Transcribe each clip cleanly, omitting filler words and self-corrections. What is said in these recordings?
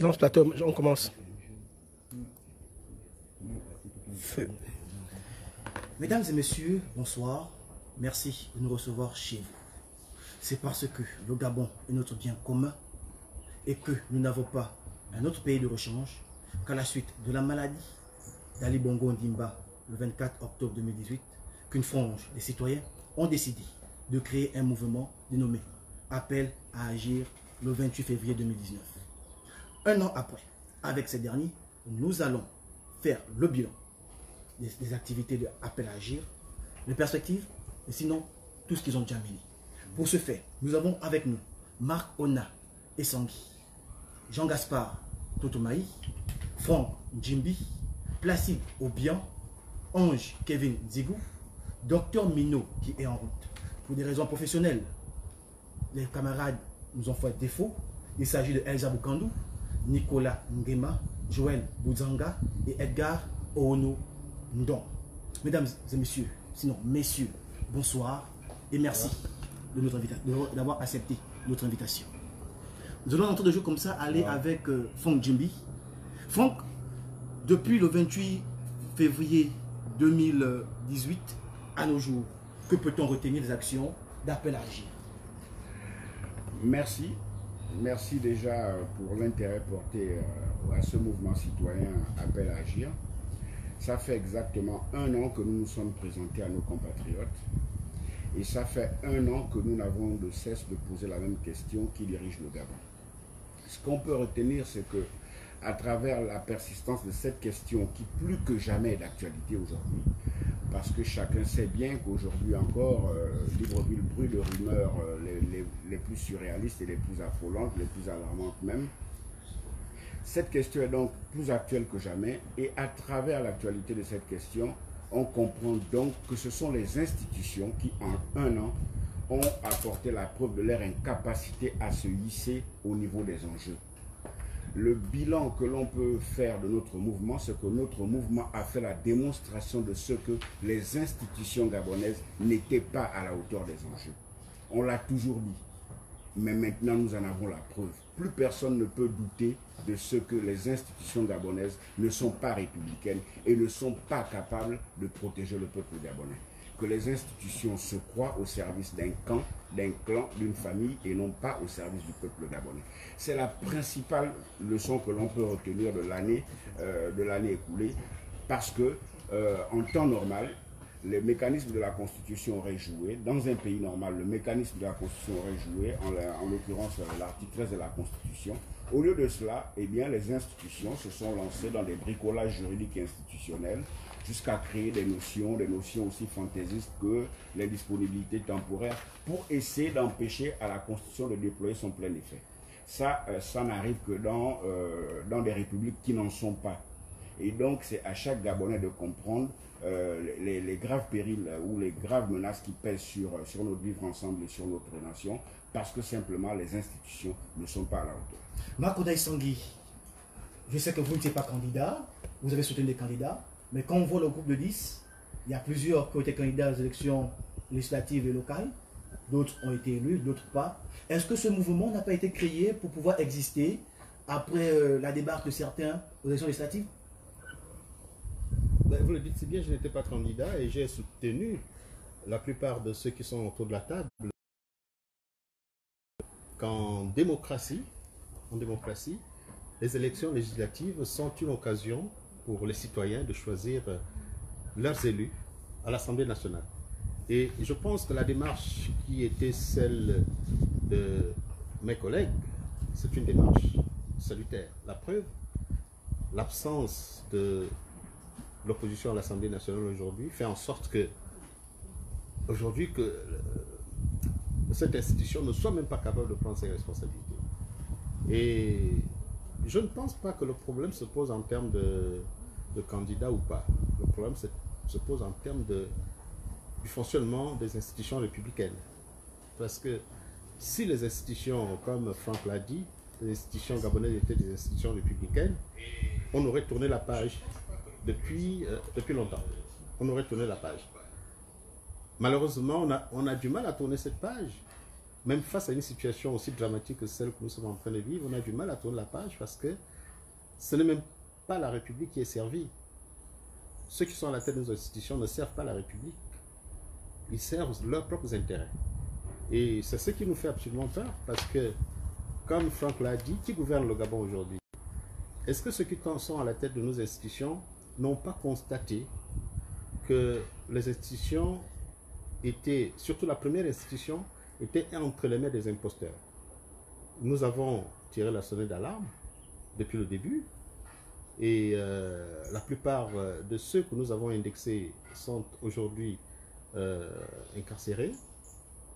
Silence plateau, on commence. Feu. Mesdames et messieurs, bonsoir. Merci de nous recevoir chez vous. C'est parce que le Gabon est notre bien commun et que nous n'avons pas un autre pays de rechange qu'à la suite de la maladie d'Ali Bongo Ondimba le 24 octobre 2018 qu'une frange des citoyens ont décidé de créer un mouvement dénommé Appel à agir le 28 février 2019. Un an après, avec ces derniers, nous allons faire le bilan des activités de Appel à agir, les perspectives, et sinon tout ce qu'ils ont déjà mené. Pour ce faire, nous avons avec nous Marc Ona Essangui, Jean-Gaspard Totomaï, Franck Njimbi, Placide Obian, Ange Kevin Zigou, Docteur Mino qui est en route. Pour des raisons professionnelles, les camarades nous ont fait défaut. Il s'agit de Elsa Boukandou, Nicolas Ngema, Joël Bouzanga et Edgar Oono Ndon. Mesdames et messieurs, sinon messieurs, bonsoir et merci d'avoir accepté notre invitation. Nous allons entrer de jeu comme ça aller avec Franck Njimbi. Franck, depuis le 28 février 2018 à nos jours, que peut-on retenir des actions d'Appel à agir? Merci. Merci déjà pour l'intérêt porté à ce mouvement citoyen Appel à agir. Ça fait exactement un an que nous nous sommes présentés à nos compatriotes. Et ça fait un an que nous n'avons de cesse de poser la même question qui dirige le Gabon. Ce qu'on peut retenir, c'est que à travers la persistance de cette question qui plus que jamais est d'actualité aujourd'hui, parce que chacun sait bien qu'aujourd'hui encore, Libreville brûle de rumeurs les plus surréalistes et les plus affolantes, les plus alarmantes même. Cette question est donc plus actuelle que jamais et à travers l'actualité de cette question, on comprend donc que ce sont les institutions qui, en un an, ont apporté la preuve de leur incapacité à se hisser au niveau des enjeux. Le bilan que l'on peut faire de notre mouvement, c'est que notre mouvement a fait la démonstration de ce que les institutions gabonaises n'étaient pas à la hauteur des enjeux. On l'a toujours dit, mais maintenant nous en avons la preuve. Plus personne ne peut douter de ce que les institutions gabonaises ne sont pas républicaines et ne sont pas capables de protéger le peuple gabonais. Que les institutions se croient au service d'un camp, d'un clan, d'une famille et non pas au service du peuple gabonais. C'est la principale leçon que l'on peut retenir de l'année écoulée parce que en temps normal, les mécanismes de la Constitution auraient joué. Dans un pays normal, le mécanisme de la Constitution aurait joué, en l'occurrence l'article 13 de la Constitution. Au lieu de cela, eh bien, les institutions se sont lancées dans des bricolages juridiques et institutionnels jusqu'à créer des notions aussi fantaisistes que les disponibilités temporaires pour essayer d'empêcher à la Constitution de déployer son plein effet. Ça n'arrive que dans des républiques qui n'en sont pas. Et donc, c'est à chaque Gabonais de comprendre les graves périls ou les graves menaces qui pèsent sur notre vivre ensemble et sur notre nation, parce que simplement les institutions ne sont pas à la hauteur. Marc Ona Essangui, je sais que vous n'étiez pas candidat, vous avez soutenu des candidats, mais quand on voit le groupe de 10, il y a plusieurs qui ont été candidats aux élections législatives et locales, d'autres ont été élus, d'autres pas. Est-ce que ce mouvement n'a pas été créé pour pouvoir exister après la débarque de certains aux élections législatives? Ben, vous le dites si bien, je n'étais pas candidat et j'ai soutenu la plupart de ceux qui sont autour de la table qu'en démocratie, les élections législatives sont une occasion pour les citoyens de choisir leurs élus à l'Assemblée nationale. Et je pense que la démarche qui était celle de mes collègues, c'est une démarche salutaire. La preuve, l'absence de l'opposition à l'Assemblée nationale aujourd'hui fait en sorte que aujourd'hui que cette institution ne soit même pas capable de prendre ses responsabilités. Et je ne pense pas que le problème se pose en termes de candidats ou pas. Le problème se pose en termes du fonctionnement des institutions républicaines. Parce que si les institutions, comme Franck l'a dit, les institutions gabonaises étaient des institutions républicaines, on aurait tourné la page depuis longtemps. On aurait tourné la page. Malheureusement, on a du mal à tourner cette page même face à une situation aussi dramatique que celle que nous sommes en train de vivre, on a du mal à tourner la page parce que ce n'est même pas la République qui est servie. Ceux qui sont à la tête de nos institutions ne servent pas la République. Ils servent leurs propres intérêts. Et c'est ce qui nous fait absolument peur parce que, comme Franck l'a dit, qui gouverne le Gabon aujourd'hui? Est-ce que ceux qui sont à la tête de nos institutions n'ont pas constaté que les institutions étaient, surtout la première institution, était entre les mains des imposteurs? Nous avons tiré la sonnette d'alarme depuis le début et la plupart de ceux que nous avons indexés sont aujourd'hui incarcérés.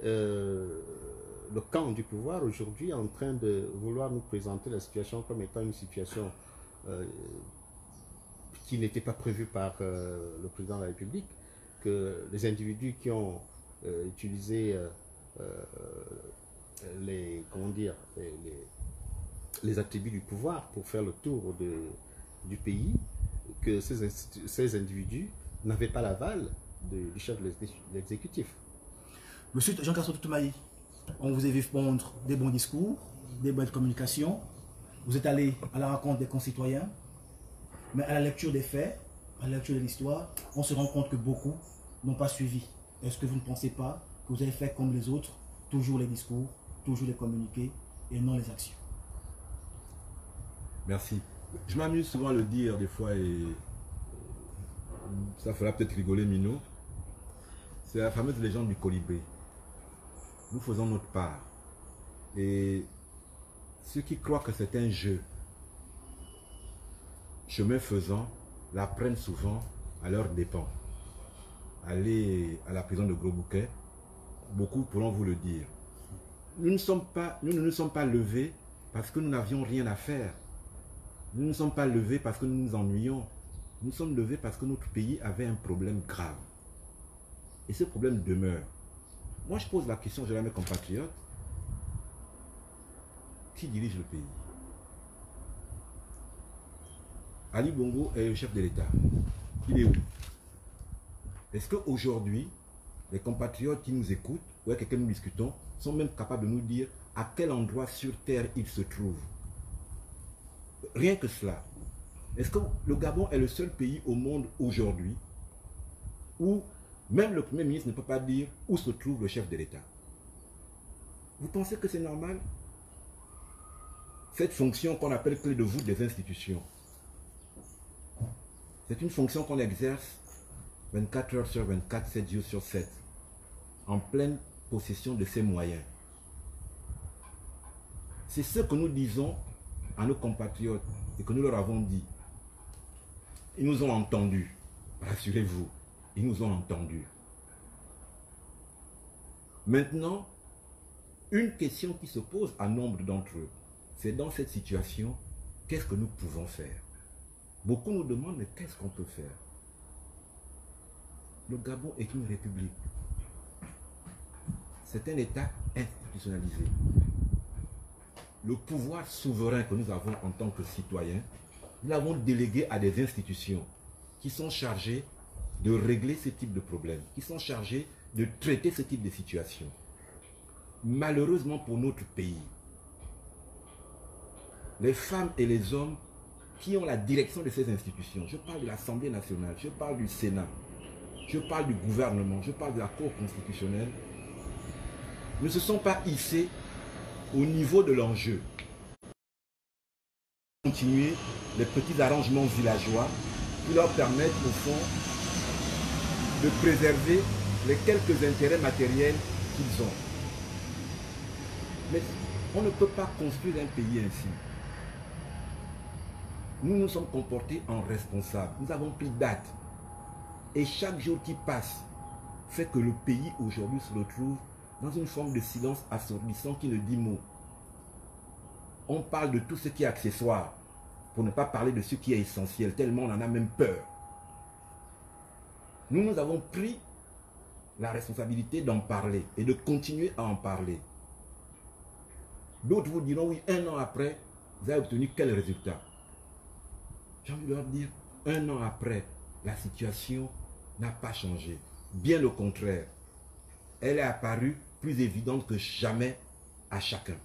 Le camp du pouvoir aujourd'hui est en train de vouloir nous présenter la situation comme étant une situation qui n'était pas prévue par le président de la République, que les individus qui ont utilisé les attributs du pouvoir pour faire le tour du pays, que ces individus n'avaient pas l'aval du chef de l'exécutif. Monsieur Jean-Castro Toumaï, on vous a vu pondre des bons discours, des bonnes communications. Vous êtes allé à la rencontre des concitoyens, mais à la lecture des faits, à la lecture de l'histoire, on se rend compte que beaucoup n'ont pas suivi. Est-ce que vous ne pensez pas que vous avez fait comme les autres, toujours les discours, toujours les communiqués et non les actions? Merci. Je m'amuse souvent à le dire des fois et ça fera peut-être rigoler Mino. C'est la fameuse légende du colibri. Nous faisons notre part. Et ceux qui croient que c'est un jeu, chemin faisant, la prennent souvent à leurs dépens. Aller à la prison de Gros Bouquet, beaucoup pourront vous le dire. Nous ne nous sommes pas levés parce que nous n'avions rien à faire. Nous ne nous sommes pas levés parce que nous nous ennuyions. Nous sommes levés parce que notre pays avait un problème grave. Et ce problème demeure. Moi, je pose la question, je la mets compatriotes. Qui dirige le pays? Ali Bongo est le chef de l'État. Il est où? Est-ce qu'aujourd'hui, les compatriotes qui nous écoutent, ou avec lesquels nous discutons, sont même capables de nous dire à quel endroit sur Terre il se trouve? Rien que cela. Est-ce que le Gabon est le seul pays au monde aujourd'hui où même le Premier ministre ne peut pas dire où se trouve le chef de l'État? Vous pensez que c'est normal? Cette fonction qu'on appelle clé de voûte des institutions, c'est une fonction qu'on exerce 24 heures sur 24, 7 jours sur 7, en pleine possession de ses moyens. C'est ce que nous disons à nos compatriotes et que nous leur avons dit. Ils nous ont entendus, rassurez-vous, ils nous ont entendus. Maintenant, une question qui se pose à nombre d'entre eux, c'est dans cette situation, qu'est-ce que nous pouvons faire? Beaucoup nous demandent, mais qu'est-ce qu'on peut faire? Le Gabon est une république. C'est un État institutionnalisé. Le pouvoir souverain que nous avons en tant que citoyens, nous l'avons délégué à des institutions qui sont chargées de régler ce type de problèmes, qui sont chargées de traiter ce type de situation. Malheureusement pour notre pays, les femmes et les hommes qui ont la direction de ces institutions, je parle de l'Assemblée nationale, je parle du Sénat, je parle du gouvernement, je parle de la Cour constitutionnelle, ne se sont pas hissés au niveau de l'enjeu. Continuer les petits arrangements villageois qui leur permettent au fond de préserver les quelques intérêts matériels qu'ils ont. Mais on ne peut pas construire un pays ainsi. Nous nous sommes comportés en responsables. Nous avons pris date. Et chaque jour qui passe fait que le pays aujourd'hui se retrouve dans une forme de silence assourdissant qui ne dit mot. On parle de tout ce qui est accessoire pour ne pas parler de ce qui est essentiel, tellement on en a même peur. Nous avons pris la responsabilité d'en parler et de continuer à en parler. D'autres vous diront, oui, 1 an après, vous avez obtenu quel résultat? J'ai envie de leur dire, 1 an après, la situation n'a pas changé. Bien au contraire, elle est apparue plus évidente que jamais à chacun.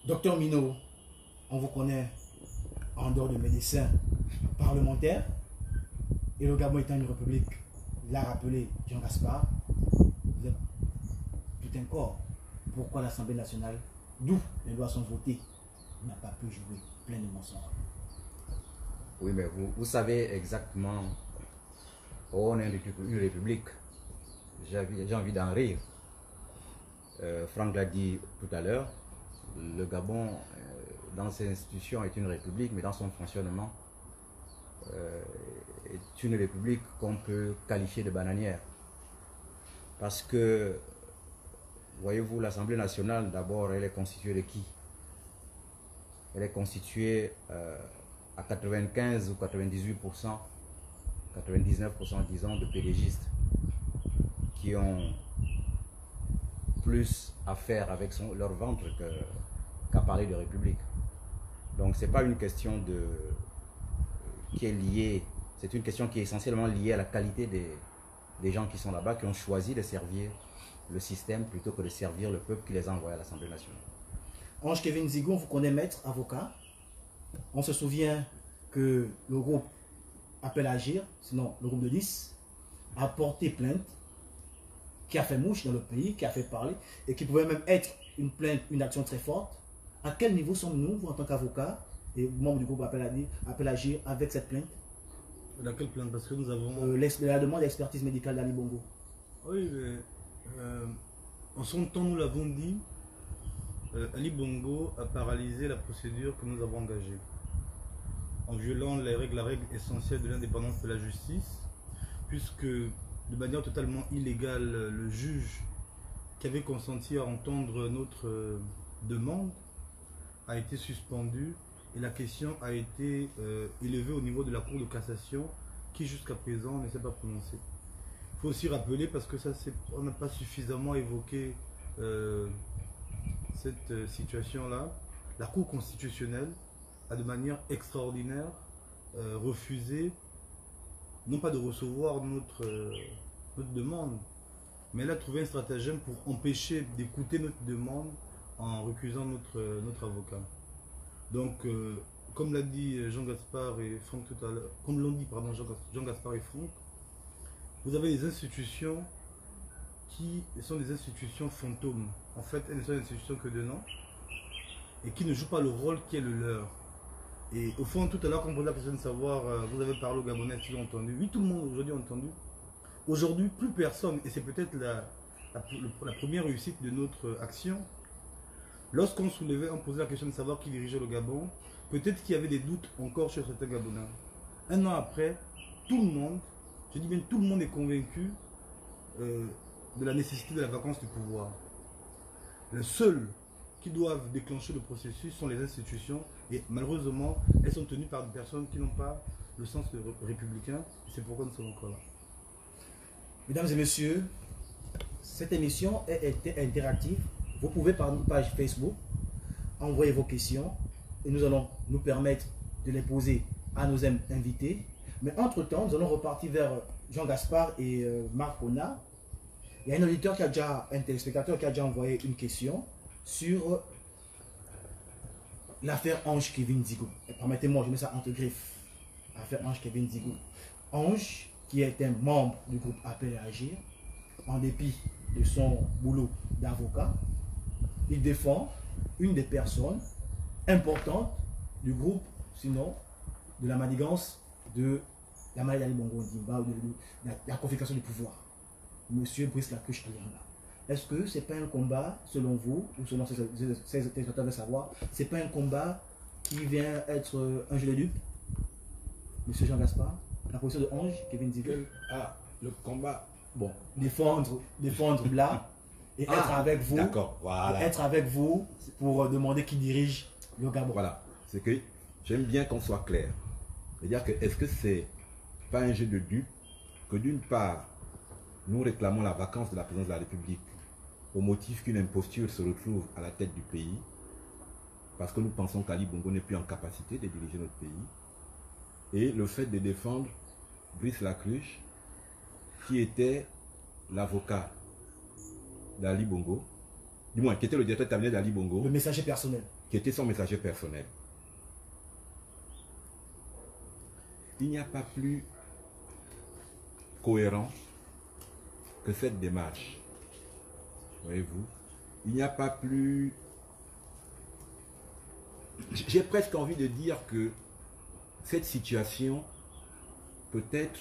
Docteur Minot, on vous connaît en dehors de médecin parlementaire, et le Gabon étant une république, l'a rappelé Jean Gaspard, vous êtes tout un corps. Pourquoi l'Assemblée nationale, d'où les lois sont votées, n'a pas pu jouer pleinement son rôle? Oui, mais vous savez exactement où on est une république. J'ai envie d'en rire. Franck l'a dit tout à l'heure, le Gabon, dans ses institutions, est une république, mais dans son fonctionnement, est une république qu'on peut qualifier de bananière. Parce que, voyez-vous, l'Assemblée nationale, d'abord, elle est constituée de qui? Elle est constituée à 95 ou 98%, 99% disons, de pédégistes qui ont plus à faire avec leur ventre qu'à parler de république. Donc ce n'est pas une question qui est liée, c'est une question qui est essentiellement liée à la qualité des gens qui sont là-bas, qui ont choisi de servir le système plutôt que de servir le peuple qui les a envoyés à l'Assemblée nationale. Ange Kevin Nzigo, vous connaissez maître, avocat. On se souvient que le groupe Appel à Agir, sinon le groupe de 10, a porté plainte, qui a fait mouche dans le pays, qui a fait parler, et qui pouvait même être une plainte, une action très forte. À quel niveau sommes-nous, vous en tant qu'avocat et membre du groupe Appel à Agir, avec cette plainte? Laquelle plainte? Parce que nous avons... la demande d'expertise médicale d'Ali Bongo. Oui, mais en son temps, nous l'avons dit, Ali Bongo a paralysé la procédure que nous avons engagée en violant la règle essentielle de l'indépendance de la justice, puisque de manière totalement illégale, le juge qui avait consenti à entendre notre demande a été suspendu et la question a été élevée au niveau de la Cour de cassation qui jusqu'à présent ne s'est pas prononcée. Il faut aussi rappeler, parce que ça, on n'a pas suffisamment évoqué cette situation-là, la Cour constitutionnelle a de manière extraordinaire refusé, non pas de recevoir notre demande, mais elle a trouvé un stratagème pour empêcher d'écouter notre demande en recusant notre avocat. Donc, comme l'a dit Jean Gaspard et Franck tout à l'heure, comme l'ont dit pardon, Jean Gaspard et Franck, vous avez des institutions qui sont des institutions fantômes. En fait, elles ne sont des institutions que de nom et qui ne jouent pas le rôle qui est le leur. Et au fond, tout à l'heure, quand on pose la question de savoir, vous avez parlé aux Gabonais, ils ont entendu. Oui, tout le monde aujourd'hui a entendu. Aujourd'hui, plus personne, et c'est peut-être la première réussite de notre action. Lorsqu'on soulevait, on posait la question de savoir qui dirigeait le Gabon, peut-être qu'il y avait des doutes encore sur certains Gabonais. Un an après, tout le monde, je dis bien tout le monde est convaincu de la nécessité de la vacance du pouvoir. Le seul qui doivent déclencher le processus sont les institutions et malheureusement, elles sont tenues par des personnes qui n'ont pas le sens républicain et c'est pourquoi nous sommes encore là. Mesdames et messieurs, cette émission est interactive. Vous pouvez par notre page Facebook envoyer vos questions et nous allons nous permettre de les poser à nos invités. Mais entre-temps, nous allons repartir vers Jean Gaspard et Marc Ona. Il y a un auditeur un téléspectateur qui a déjà envoyé une question sur l'affaire Ange Kevin Nzigo. Permettez-moi, je mets ça entre griffes. L'affaire Ange Kevin Nzigo. Ange, qui est un membre du groupe Appel à Agir, en dépit de son boulot d'avocat, il défend une des personnes importantes du groupe, sinon de la manigance de la maladie d'Ali Bongo Ondimba ou de la configuration du pouvoir. Monsieur Brice Lacruche Alianga. Est-ce que ce n'est pas un combat, selon vous, ou selon ces téléspectateurs de savoir, ce n'est pas un combat qui vient être un jeu de dupes? Monsieur Jean Gaspard, la position de Ange, Kevin Nzigo. Ah, le combat, bon. Défendre là et être avec vous. D'accord, voilà. Être avec vous pour demander qui dirige le Gabon. Voilà, c'est que j'aime bien qu'on soit clair. C'est-à-dire que est-ce que c'est pas un jeu de dupes que d'une part, nous réclamons la vacance de la présidence de la République au motif qu'une imposture se retrouve à la tête du pays, parce que nous pensons qu'Ali Bongo n'est plus en capacité de diriger notre pays, et le fait de défendre Brice Lacruche, qui était l'avocat d'Ali Bongo, du moins qui était le directeur de cabinet d'Ali Bongo, Le messager personnel. qui était son messager personnel. Il n'y a pas plus cohérent que cette démarche. Voyez-vous, il n'y a pas plus... J'ai presque envie de dire que cette situation peut-être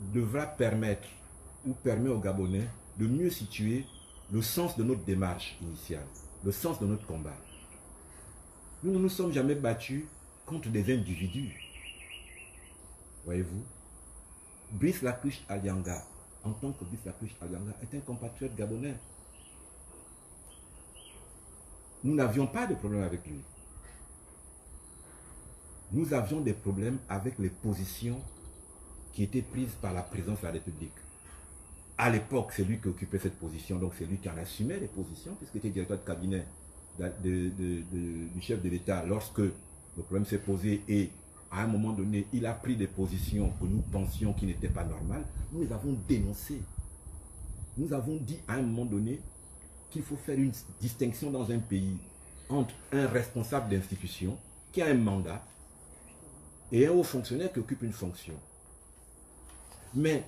devra permettre ou permet aux Gabonais de mieux situer le sens de notre démarche initiale, le sens de notre combat. Nous ne nous sommes jamais battus contre des individus. Voyez-vous, Brice Lacruche Alianga, en tant que Brice Lacruche Alianga, est un compatriote gabonais. Nous n'avions pas de problème avec lui. Nous avions des problèmes avec les positions qui étaient prises par la présidence de la République. À l'époque, c'est lui qui occupait cette position, donc c'est lui qui en assumait les positions, puisqu'il était directeur de cabinet du chef de l'État lorsque le problème s'est posé et à un moment donné, il a pris des positions que nous pensions qui n'étaient pas normales. Nous les avons dénoncées. Nous avons dit à un moment donné qu'il faut faire une distinction dans un pays entre un responsable d'institution qui a un mandat et un haut fonctionnaire qui occupe une fonction. Mais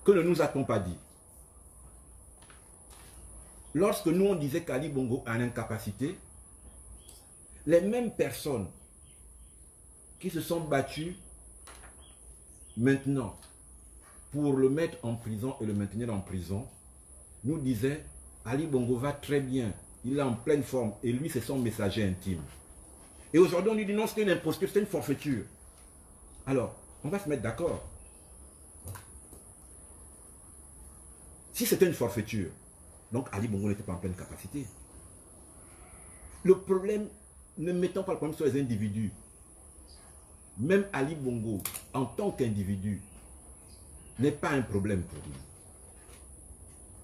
que ne nous a-t-on pas dit? Lorsque nous on disait qu'Ali Bongo a une incapacité, les mêmes personnes qui se sont battues maintenant pour le mettre en prison et le maintenir en prison, nous disaient Ali Bongo va très bien, il est en pleine forme et lui c'est son messager intime. Et aujourd'hui on lui dit non, c'est une imposture, c'est une forfaiture. Alors, on va se mettre d'accord. Si c'était une forfaiture, donc Ali Bongo n'était pas en pleine capacité. Le problème, ne mettons pas le problème sur les individus. Même Ali Bongo, en tant qu'individu, n'est pas un problème pour nous.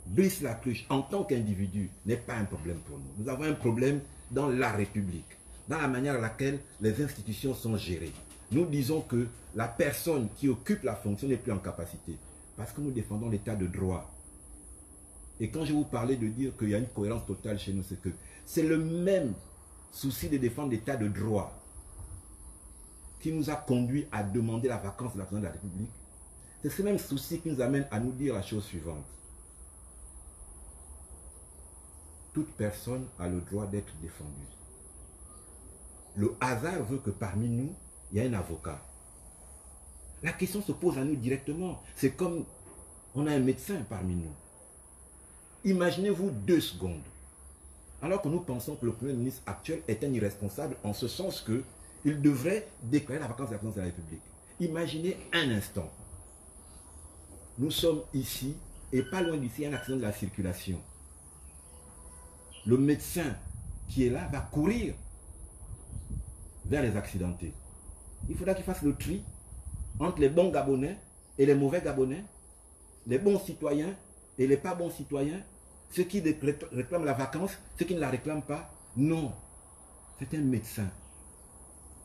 Brice Lacruche, en tant qu'individu, n'est pas un problème pour nous. Nous avons un problème dans la République, dans la manière à laquelle les institutions sont gérées. Nous disons que la personne qui occupe la fonction n'est plus en capacité, parce que nous défendons l'état de droit. Et quand je vous parlais de dire qu'il y a une cohérence totale chez nous, c'est que c'est le même souci de défendre l'état de droit qui nous a conduit à demander la vacance de la présidence de la République. C'est ce même souci qui nous amène à nous dire la chose suivante. Toute personne a le droit d'être défendue. Le hasard veut que parmi nous, il y a un avocat. La question se pose à nous directement. C'est comme on a un médecin parmi nous. Imaginez-vous 2 secondes. Alors que nous pensons que le Premier ministre actuel est un irresponsable en ce sens qu'il devrait déclarer la vacance de la présidence de la République. Imaginez un instant. Nous sommes ici et pas loin d'ici, il y a un accident de la circulation. Le médecin qui est là va courir vers les accidentés. Il faudra qu'il fasse le tri entre les bons Gabonais et les mauvais Gabonais, les bons citoyens et les pas bons citoyens, ceux qui réclament la vacance, ceux qui ne la réclament pas. Non, c'est un médecin.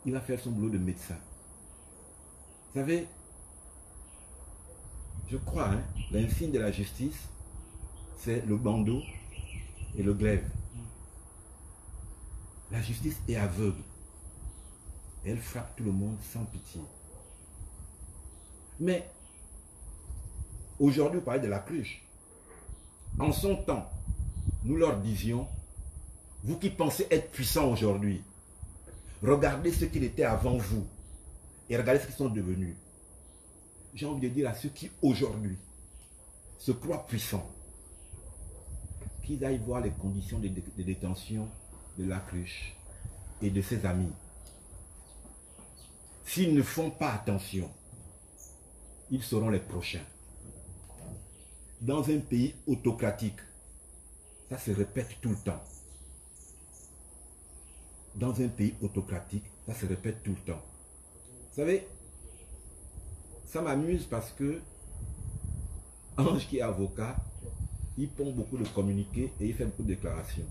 Il va faire son boulot de médecin. Vous savez, je crois, l'insigne de la justice, c'est le bandeau et le glaive. La justice est aveugle. Elle frappe tout le monde sans pitié. Mais, aujourd'hui, vous parlez de Lacruche. En son temps, nous leur disions, vous qui pensez être puissants aujourd'hui, regardez ce qu'il était avant vous et regardez ce qu'ils sont devenus. J'ai envie de dire à ceux qui aujourd'hui se croient puissants, qu'ils aillent voir les conditions de détention de Lacruche et de ses amis. S'ils ne font pas attention, ils seront les prochains. Dans un pays autocratique, ça se répète tout le temps. Dans un pays autocratique, ça se répète tout le temps. Vous savez, ça m'amuse parce que Ange qui est avocat, il pond beaucoup de communiqués et il fait beaucoup de déclarations.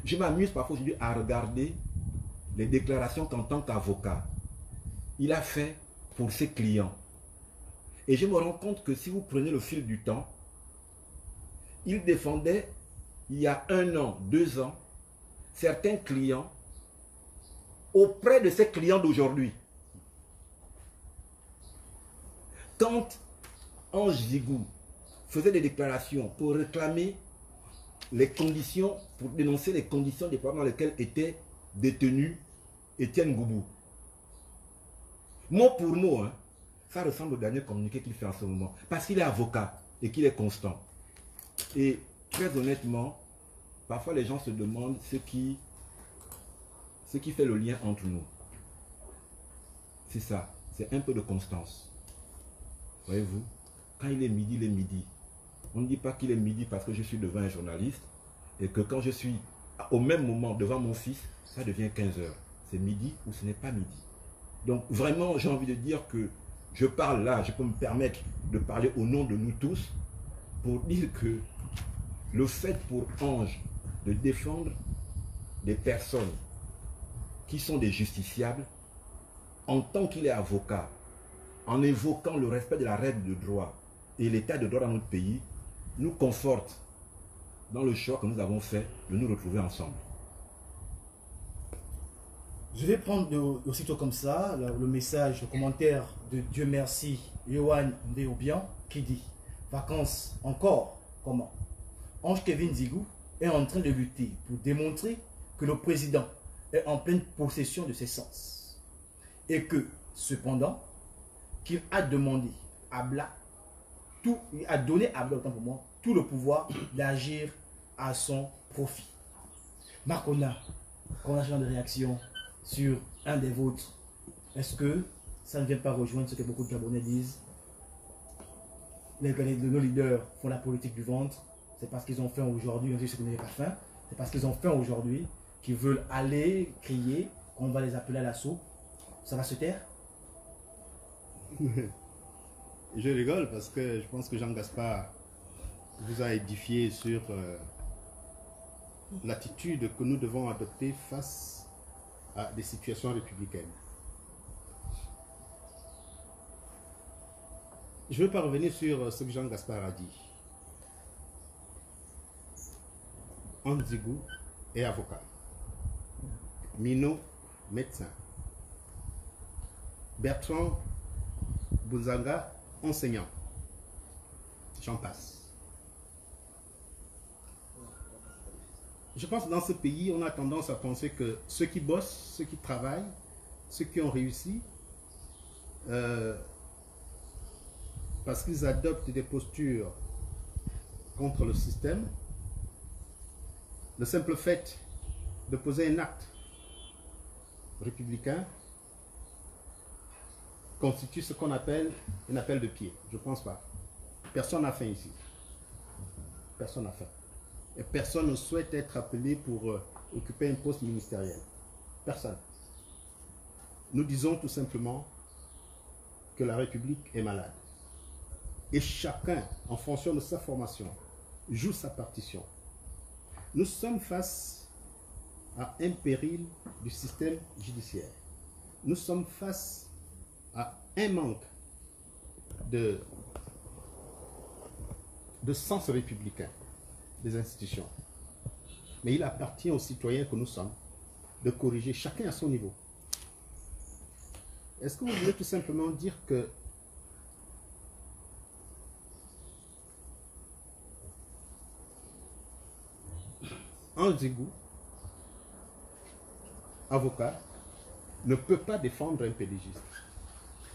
Je m'amuse parfois aujourd'hui à regarder les déclarations qu'en tant qu'avocat, il a fait pour ses clients. Et je me rends compte que si vous prenez le fil du temps, il défendait, il y a 1 an, 2 ans, certains clients auprès de ces clients d'aujourd'hui. Quand Ange Zigou faisait des déclarations pour réclamer les conditions, pour dénoncer les conditions des programmes dans lesquelles était détenu Étienne Goubou. Mot pour mot, hein, ça ressemble au dernier communiqué qu'il fait en ce moment. Parce qu'il est avocat et qu'il est constant. Et très honnêtement, parfois les gens se demandent ce qui fait le lien entre nous. C'est ça, c'est un peu de constance. Voyez-vous, quand il est midi, il est midi. On ne dit pas qu'il est midi parce que je suis devant un journaliste et que quand je suis au même moment devant mon fils, ça devient 15 heures. C'est midi ou ce n'est pas midi. Donc vraiment, j'ai envie de dire que je parle là, je peux me permettre de parler au nom de nous tous pour dire que le fait pour Ange de défendre des personnes qui sont des justiciables, en tant qu'il est avocat, en évoquant le respect de la règle de droit et l'état de droit dans notre pays, nous conforte dans le choix que nous avons fait de nous retrouver ensemble. Je vais prendre aussitôt comme ça le message, le commentaire de Dieu merci, Yohan Ndéobian, qui dit « Vacances encore, comment ?» Ange Kevin Zigou est en train de lutter pour démontrer que le président est en pleine possession de ses sens. Et que, cependant, qu'il a demandé à Bla, il a donné à Bla, autant pour moi, tout le pouvoir d'agir à son profit. Marcona, qu'on a un genre de réaction sur un des vôtres, est-ce que ça ne vient pas rejoindre ce que beaucoup de Gabonais disent? Nos leaders font la politique du ventre, c'est parce qu'ils ont faim aujourd'hui, même si ce n'est pas faim, c'est parce qu'ils ont faim aujourd'hui qu'ils veulent aller crier qu'on va les appeler à l'assaut. Ça va se taire? Je rigole parce que je pense que Jean Gaspard vous a édifié sur l'attitude que nous devons adopter face à des situations républicaines. Je ne veux pas revenir sur ce que Jean Gaspard a dit. Ange Zigou est avocat. Mino, médecin. Bertrand Bouzanga, enseignant. J'en passe. Je pense que dans ce pays, on a tendance à penser que ceux qui bossent, ceux qui travaillent, ceux qui ont réussi, parce qu'ils adoptent des postures contre le système, le simple fait de poser un acte républicain constitue ce qu'on appelle un appel de pied. Je ne pense pas. Personne n'a faim ici. Personne n'a faim. Et personne ne souhaite être appelé pour occuper un poste ministériel. Personne. Nous disons tout simplement que la République est malade. Et chacun, en fonction de sa formation, joue sa partition. Nous sommes face à un péril du système judiciaire. Nous sommes face à un manque de sens républicain des institutions. Mais il appartient aux citoyens que nous sommes de corriger chacun à son niveau. Est-ce que vous voulez tout simplement dire que Ange Zigou, avocat, ne peut pas défendre un pédégiste?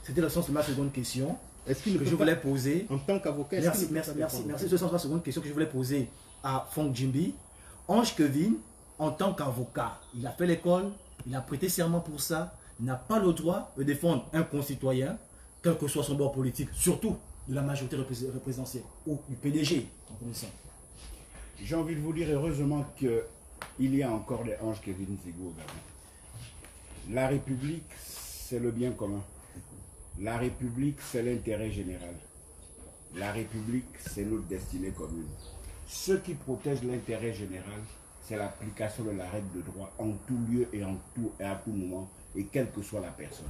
C'était le sens de ma seconde question que je voulais poser. En tant qu'avocat, merci. C'est le sens de ma seconde question que je voulais poser à Fong Jimbi. Ange Kevin, en tant qu'avocat, il a fait l'école, il a prêté serment pour ça, il n'a pas le droit de défendre un concitoyen, quel que soit son bord politique, surtout de la majorité présidentielle ou du PDG, en connaissant. J'ai envie de vous dire heureusement qu'il y a encore des Ange Kevin Zigou au Gabon. La République, c'est le bien commun. La République, c'est l'intérêt général. La République, c'est notre destinée commune. Ce qui protège l'intérêt général, c'est l'application de la règle de droit en tout lieu et à tout moment, et quelle que soit la personne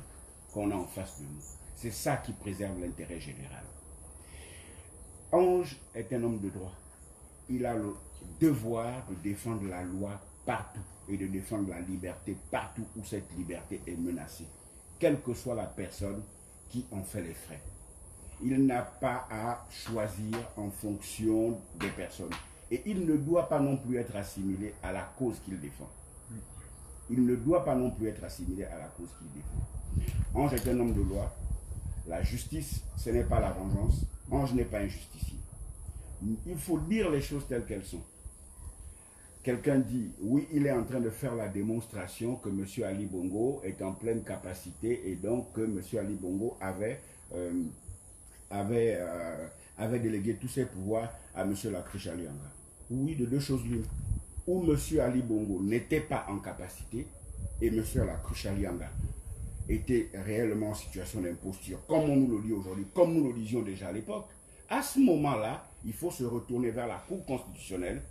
qu'on a en face de nous. C'est ça qui préserve l'intérêt général. Ange est un homme de droit. il a le devoir de défendre la loi partout et de défendre la liberté partout où cette liberté est menacée, quelle que soit la personne qui en fait les frais. Il n'a pas à choisir en fonction des personnes. Et il ne doit pas non plus être assimilé à la cause qu'il défend. Il ne doit pas non plus être assimilé à la cause qu'il défend. Ange est un homme de loi. La justice, ce n'est pas la vengeance. Ange n'est pas un justicier. Il faut dire les choses telles qu'elles sont. Quelqu'un dit, oui, il est en train de faire la démonstration que M. Ali Bongo est en pleine capacité et donc que M. Ali Bongo avait délégué tous ses pouvoirs à M. Lakruche Alianga. Oui, de deux choses l'une. Ou M. Ali Bongo n'était pas en capacité et M. Lakruche Alianga était réellement en situation d'imposture, comme on nous le dit aujourd'hui, comme nous le disions déjà à l'époque. À ce moment-là, il faut se retourner vers la Cour constitutionnelle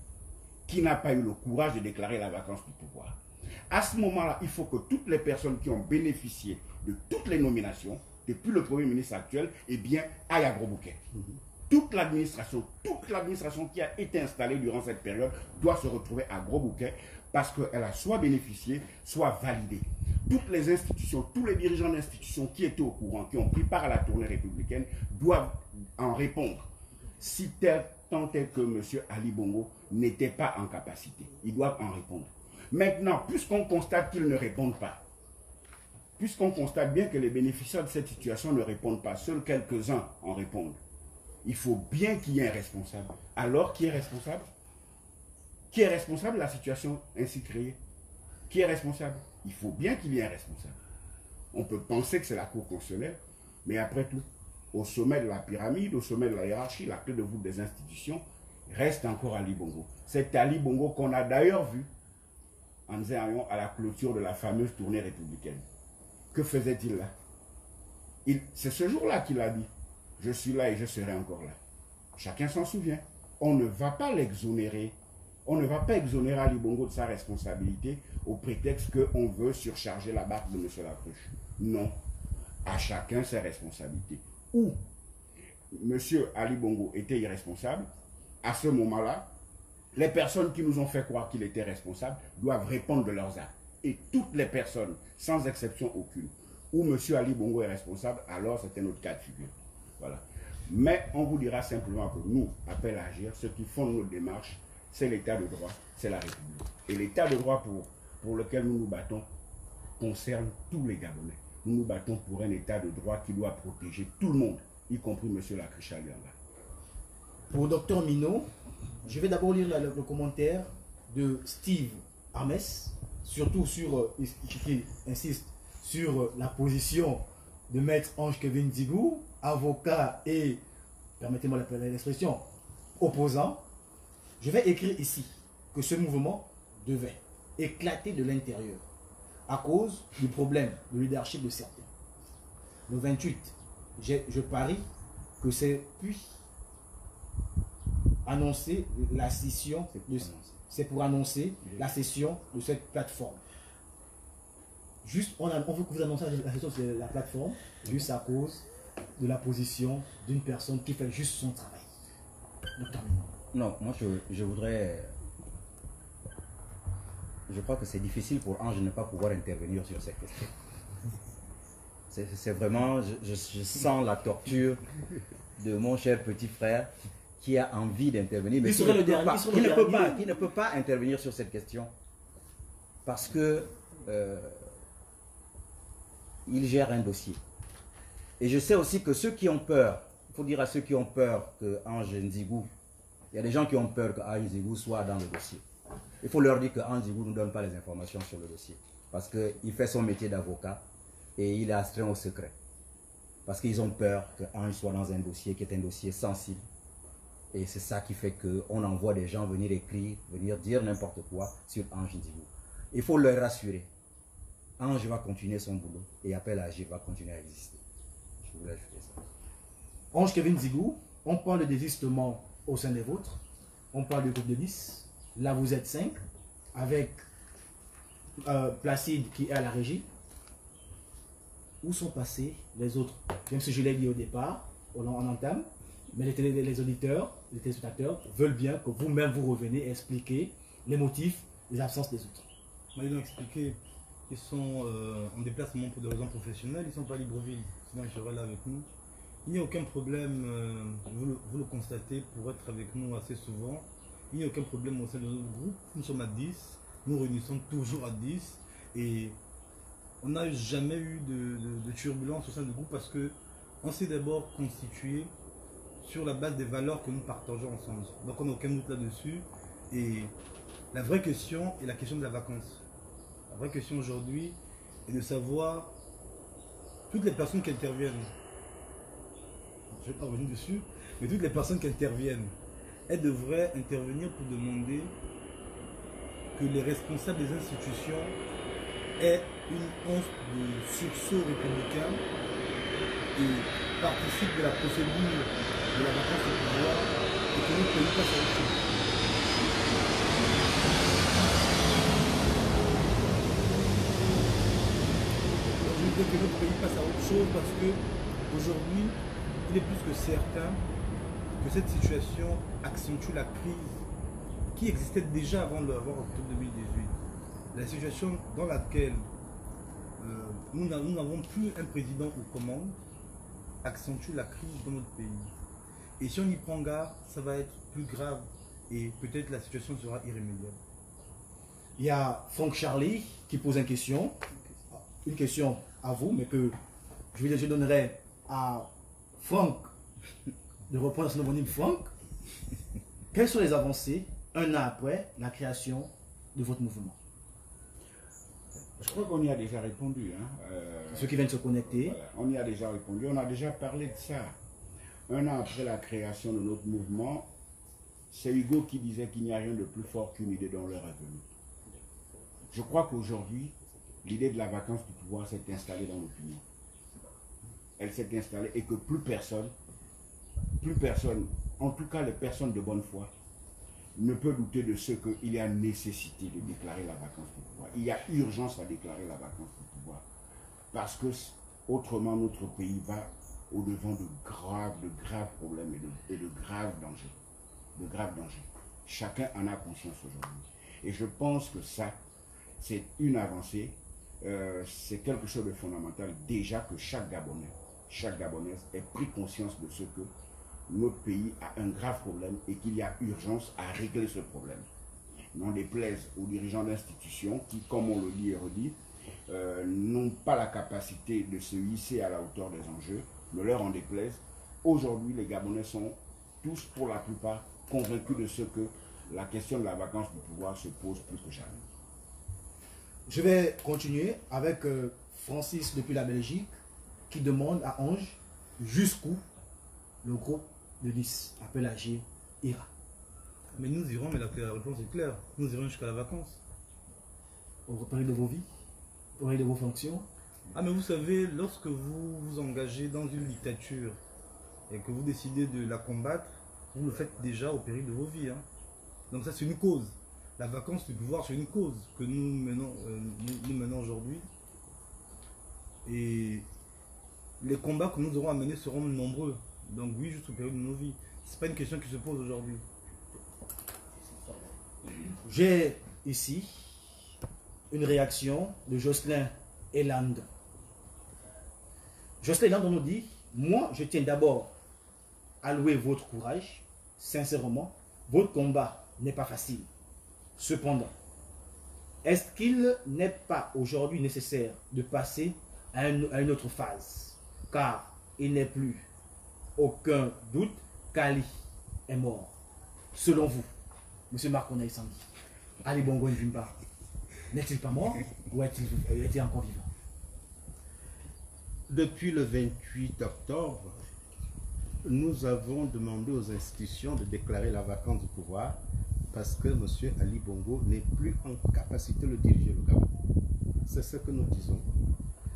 qui n'a pas eu le courage de déclarer la vacance du pouvoir. À ce moment-là, il faut que toutes les personnes qui ont bénéficié de toutes les nominations, depuis le Premier ministre actuel, eh bien, aillent à Gros Bouquet. Toute l'administration qui a été installée durant cette période doit se retrouver à Gros Bouquet parce qu'elle a soit bénéficié, soit validé. Toutes les institutions, tous les dirigeants d'institutions qui étaient au courant, qui ont pris part à la tournée républicaine, doivent en répondre. Si tant est que M. Ali Bongo n'était pas en capacité, ils doivent en répondre. Maintenant, puisqu'on constate qu'ils ne répondent pas, puisqu'on constate bien que les bénéficiaires de cette situation ne répondent pas, seuls quelques-uns en répondent, il faut bien qu'il y ait un responsable. Alors, qui est responsable? Qui est responsable de la situation ainsi créée? Qui est responsable? Il faut bien qu'il y ait un responsable. On peut penser que c'est la Cour constitutionnelle, mais après tout, au sommet de la pyramide, au sommet de la hiérarchie, la clé de voûte des institutions, reste encore Ali Bongo. C'est Ali Bongo qu'on a d'ailleurs vu en Zéayon à la clôture de la fameuse tournée républicaine. Que faisait-il là? C'est ce jour-là qu'il a dit « Je suis là et je serai encore là ». Chacun s'en souvient. On ne va pas l'exonérer. On ne va pas exonérer Ali Bongo de sa responsabilité au prétexte qu'on veut surcharger la barque de M. Lakruche. Non. À chacun ses responsabilités. Ou M. Ali Bongo était irresponsable, à ce moment-là, les personnes qui nous ont fait croire qu'il était responsable doivent répondre de leurs actes. Et toutes les personnes, sans exception aucune, où M. Ali Bongo est responsable, alors c'est un autre cas de figure. Voilà. Mais on vous dira simplement que nous, appel à agir, ceux qui font nos démarches, c'est l'état de droit, c'est la République. Et l'état de droit pour lequel nous nous battons concerne tous les Gabonais. Nous nous battons pour un état de droit qui doit protéger tout le monde, y compris M. Lakruche Alianga. Pour Dr Minot, je vais d'abord lire le commentaire de Steve Armes, surtout sur, qui insiste sur la position de Maître Ange Kevin Nzigou, avocat et, permettez-moi l'expression, opposant. Je vais écrire ici que ce mouvement devait éclater de l'intérieur à cause du problème de leadership de certains. Le 28, je parie que c'est puis annoncer la scission, c'est pour annoncer la cession de cette plateforme. Juste, on veut que vous annonciez la cession de la plateforme juste à cause de la position d'une personne qui fait juste son travail. Non, moi je voudrais... Je crois que c'est difficile pour Ange de ne pas pouvoir intervenir sur cette question. C'est vraiment... Je sens la torture de mon cher petit frère qui a envie d'intervenir, mais qui ne peut pas intervenir sur cette question. Parce que il gère un dossier. Et je sais aussi que ceux qui ont peur, il faut dire à ceux qui ont peur que Ange Nzigou, il y a des gens qui ont peur que Ange Nzigou soit dans le dossier. Il faut leur dire que Ange Nzigou ne donne pas les informations sur le dossier. Parce qu'il fait son métier d'avocat et il est astreint au secret. Parce qu'ils ont peur que Ange soit dans un dossier qui est un dossier sensible. Et c'est ça qui fait qu'on envoie des gens venir écrire, venir dire n'importe quoi sur Ange Nzigou. Il faut leur rassurer. Ange va continuer son boulot et Appel à agir va continuer à exister. Je voulais ajouter ça. Ange Kevin Nzigou, on parle de désistement au sein des vôtres. On parle du groupe de 10. Là, vous êtes 5 avec Placide qui est à la régie. Où sont passés les autres? Même si je l'ai dit au départ, en entame, Mais les auditeurs, les téléspectateurs veulent bien que vous-même vous reveniez et expliquer les motifs des absences des autres. Ils ont expliqué qu'ils sont en déplacement pour des raisons professionnelles, ils ne sont pas à Libreville, sinon ils seraient là avec nous. Il n'y a aucun problème, vous le constatez, pour être avec nous assez souvent. Il n'y a aucun problème au sein de notre groupe. Nous sommes à 10, nous réunissons toujours à 10 et on n'a jamais eu de turbulence au sein du groupe parce qu'on s'est d'abord constitué sur la base des valeurs que nous partageons ensemble. Donc on n'a aucun doute là-dessus. Et la vraie question est la question de la vacance. La vraie question aujourd'hui est de savoir toutes les personnes qui interviennent. Je ne vais pas revenir dessus, mais toutes les personnes qui interviennent, elles devraient intervenir pour demander que les responsables des institutions aient une once de sursaut républicain et participent de la procédure de la vacance au pouvoir et que notre pays passe à autre chose. Je veux dire que notre pays passe à autre chose parce que aujourd'hui, il est plus que certain que cette situation accentue la crise qui existait déjà avant octobre 2018. La situation dans laquelle nous n'avons plus un président aux commandes accentue la crise dans notre pays. Et si on y prend garde, ça va être plus grave et peut-être la situation sera irrémédiable. Il y a Franck Charlie qui pose une question à vous, mais que je donnerai à Franck de reprendre son homonyme Franck. Quelles sont les avancées un an après la création de votre mouvement? Je crois qu'on y a déjà répondu. Ceux qui viennent se connecter. Voilà, on y a déjà répondu, on a déjà parlé de ça. Un an après la création de notre mouvement, c'est Hugo qui disait qu'il n'y a rien de plus fort qu'une idée dont l'heure est venue. Je crois qu'aujourd'hui, l'idée de la vacance du pouvoir s'est installée dans l'opinion. Elle s'est installée et que plus personne, en tout cas les personnes de bonne foi, ne peut douter de ce qu'il y a nécessité de déclarer la vacance du pouvoir. Il y a urgence à déclarer la vacance du pouvoir. Parce que autrement, notre pays va au-devant de graves problèmes et de graves dangers. Chacun en a conscience aujourd'hui. Et je pense que ça, c'est une avancée, c'est quelque chose de fondamental. Déjà que chaque Gabonais, chaque Gabonaise ait pris conscience de ce que notre pays a un grave problème et qu'il y a urgence à régler ce problème. N'en déplaise aux dirigeants d'institutions qui, comme on le dit et redit, n'ont pas la capacité de se hisser à la hauteur des enjeux, ne leur en déplaise. Aujourd'hui, les Gabonais sont tous, pour la plupart, convaincus de ce que la question de la vacance du pouvoir se pose plus que jamais. Je vais continuer avec Francis depuis la Belgique qui demande à Ange jusqu'où le groupe de Nice, appelagé, ira. Mais nous irons, mais la réponse est claire. Nous irons jusqu'à la vacance. On va parler de vos vies, on va parler de vos fonctions. Ah mais vous savez, lorsque vous vous engagez dans une dictature et que vous décidez de la combattre, vous le faites déjà au péril de vos vies. Donc ça c'est une cause. La vacance du pouvoir c'est une cause que nous menons aujourd'hui. Et les combats que nous aurons à mener seront nombreux. Donc oui, juste au péril de nos vies. Ce n'est pas une question qui se pose aujourd'hui. J'ai ici une réaction de Jocelyn Eland. Jocelyn Eland nous dit, moi je tiens d'abord à louer votre courage, sincèrement, votre combat n'est pas facile. Cependant, est-ce qu'il n'est pas aujourd'hui nécessaire de passer à une autre phase? Car il n'est plus aucun doute qu'Ali est mort. Selon vous, M. Marconnet Sangui, Ali Bongo N'Vimba, n'est-il pas mort ou est-il encore vivant? Depuis le 28 octobre, nous avons demandé aux institutions de déclarer la vacance du pouvoir parce que M. Ali Bongo n'est plus en capacité de diriger le Gabon. C'est ce que nous disons,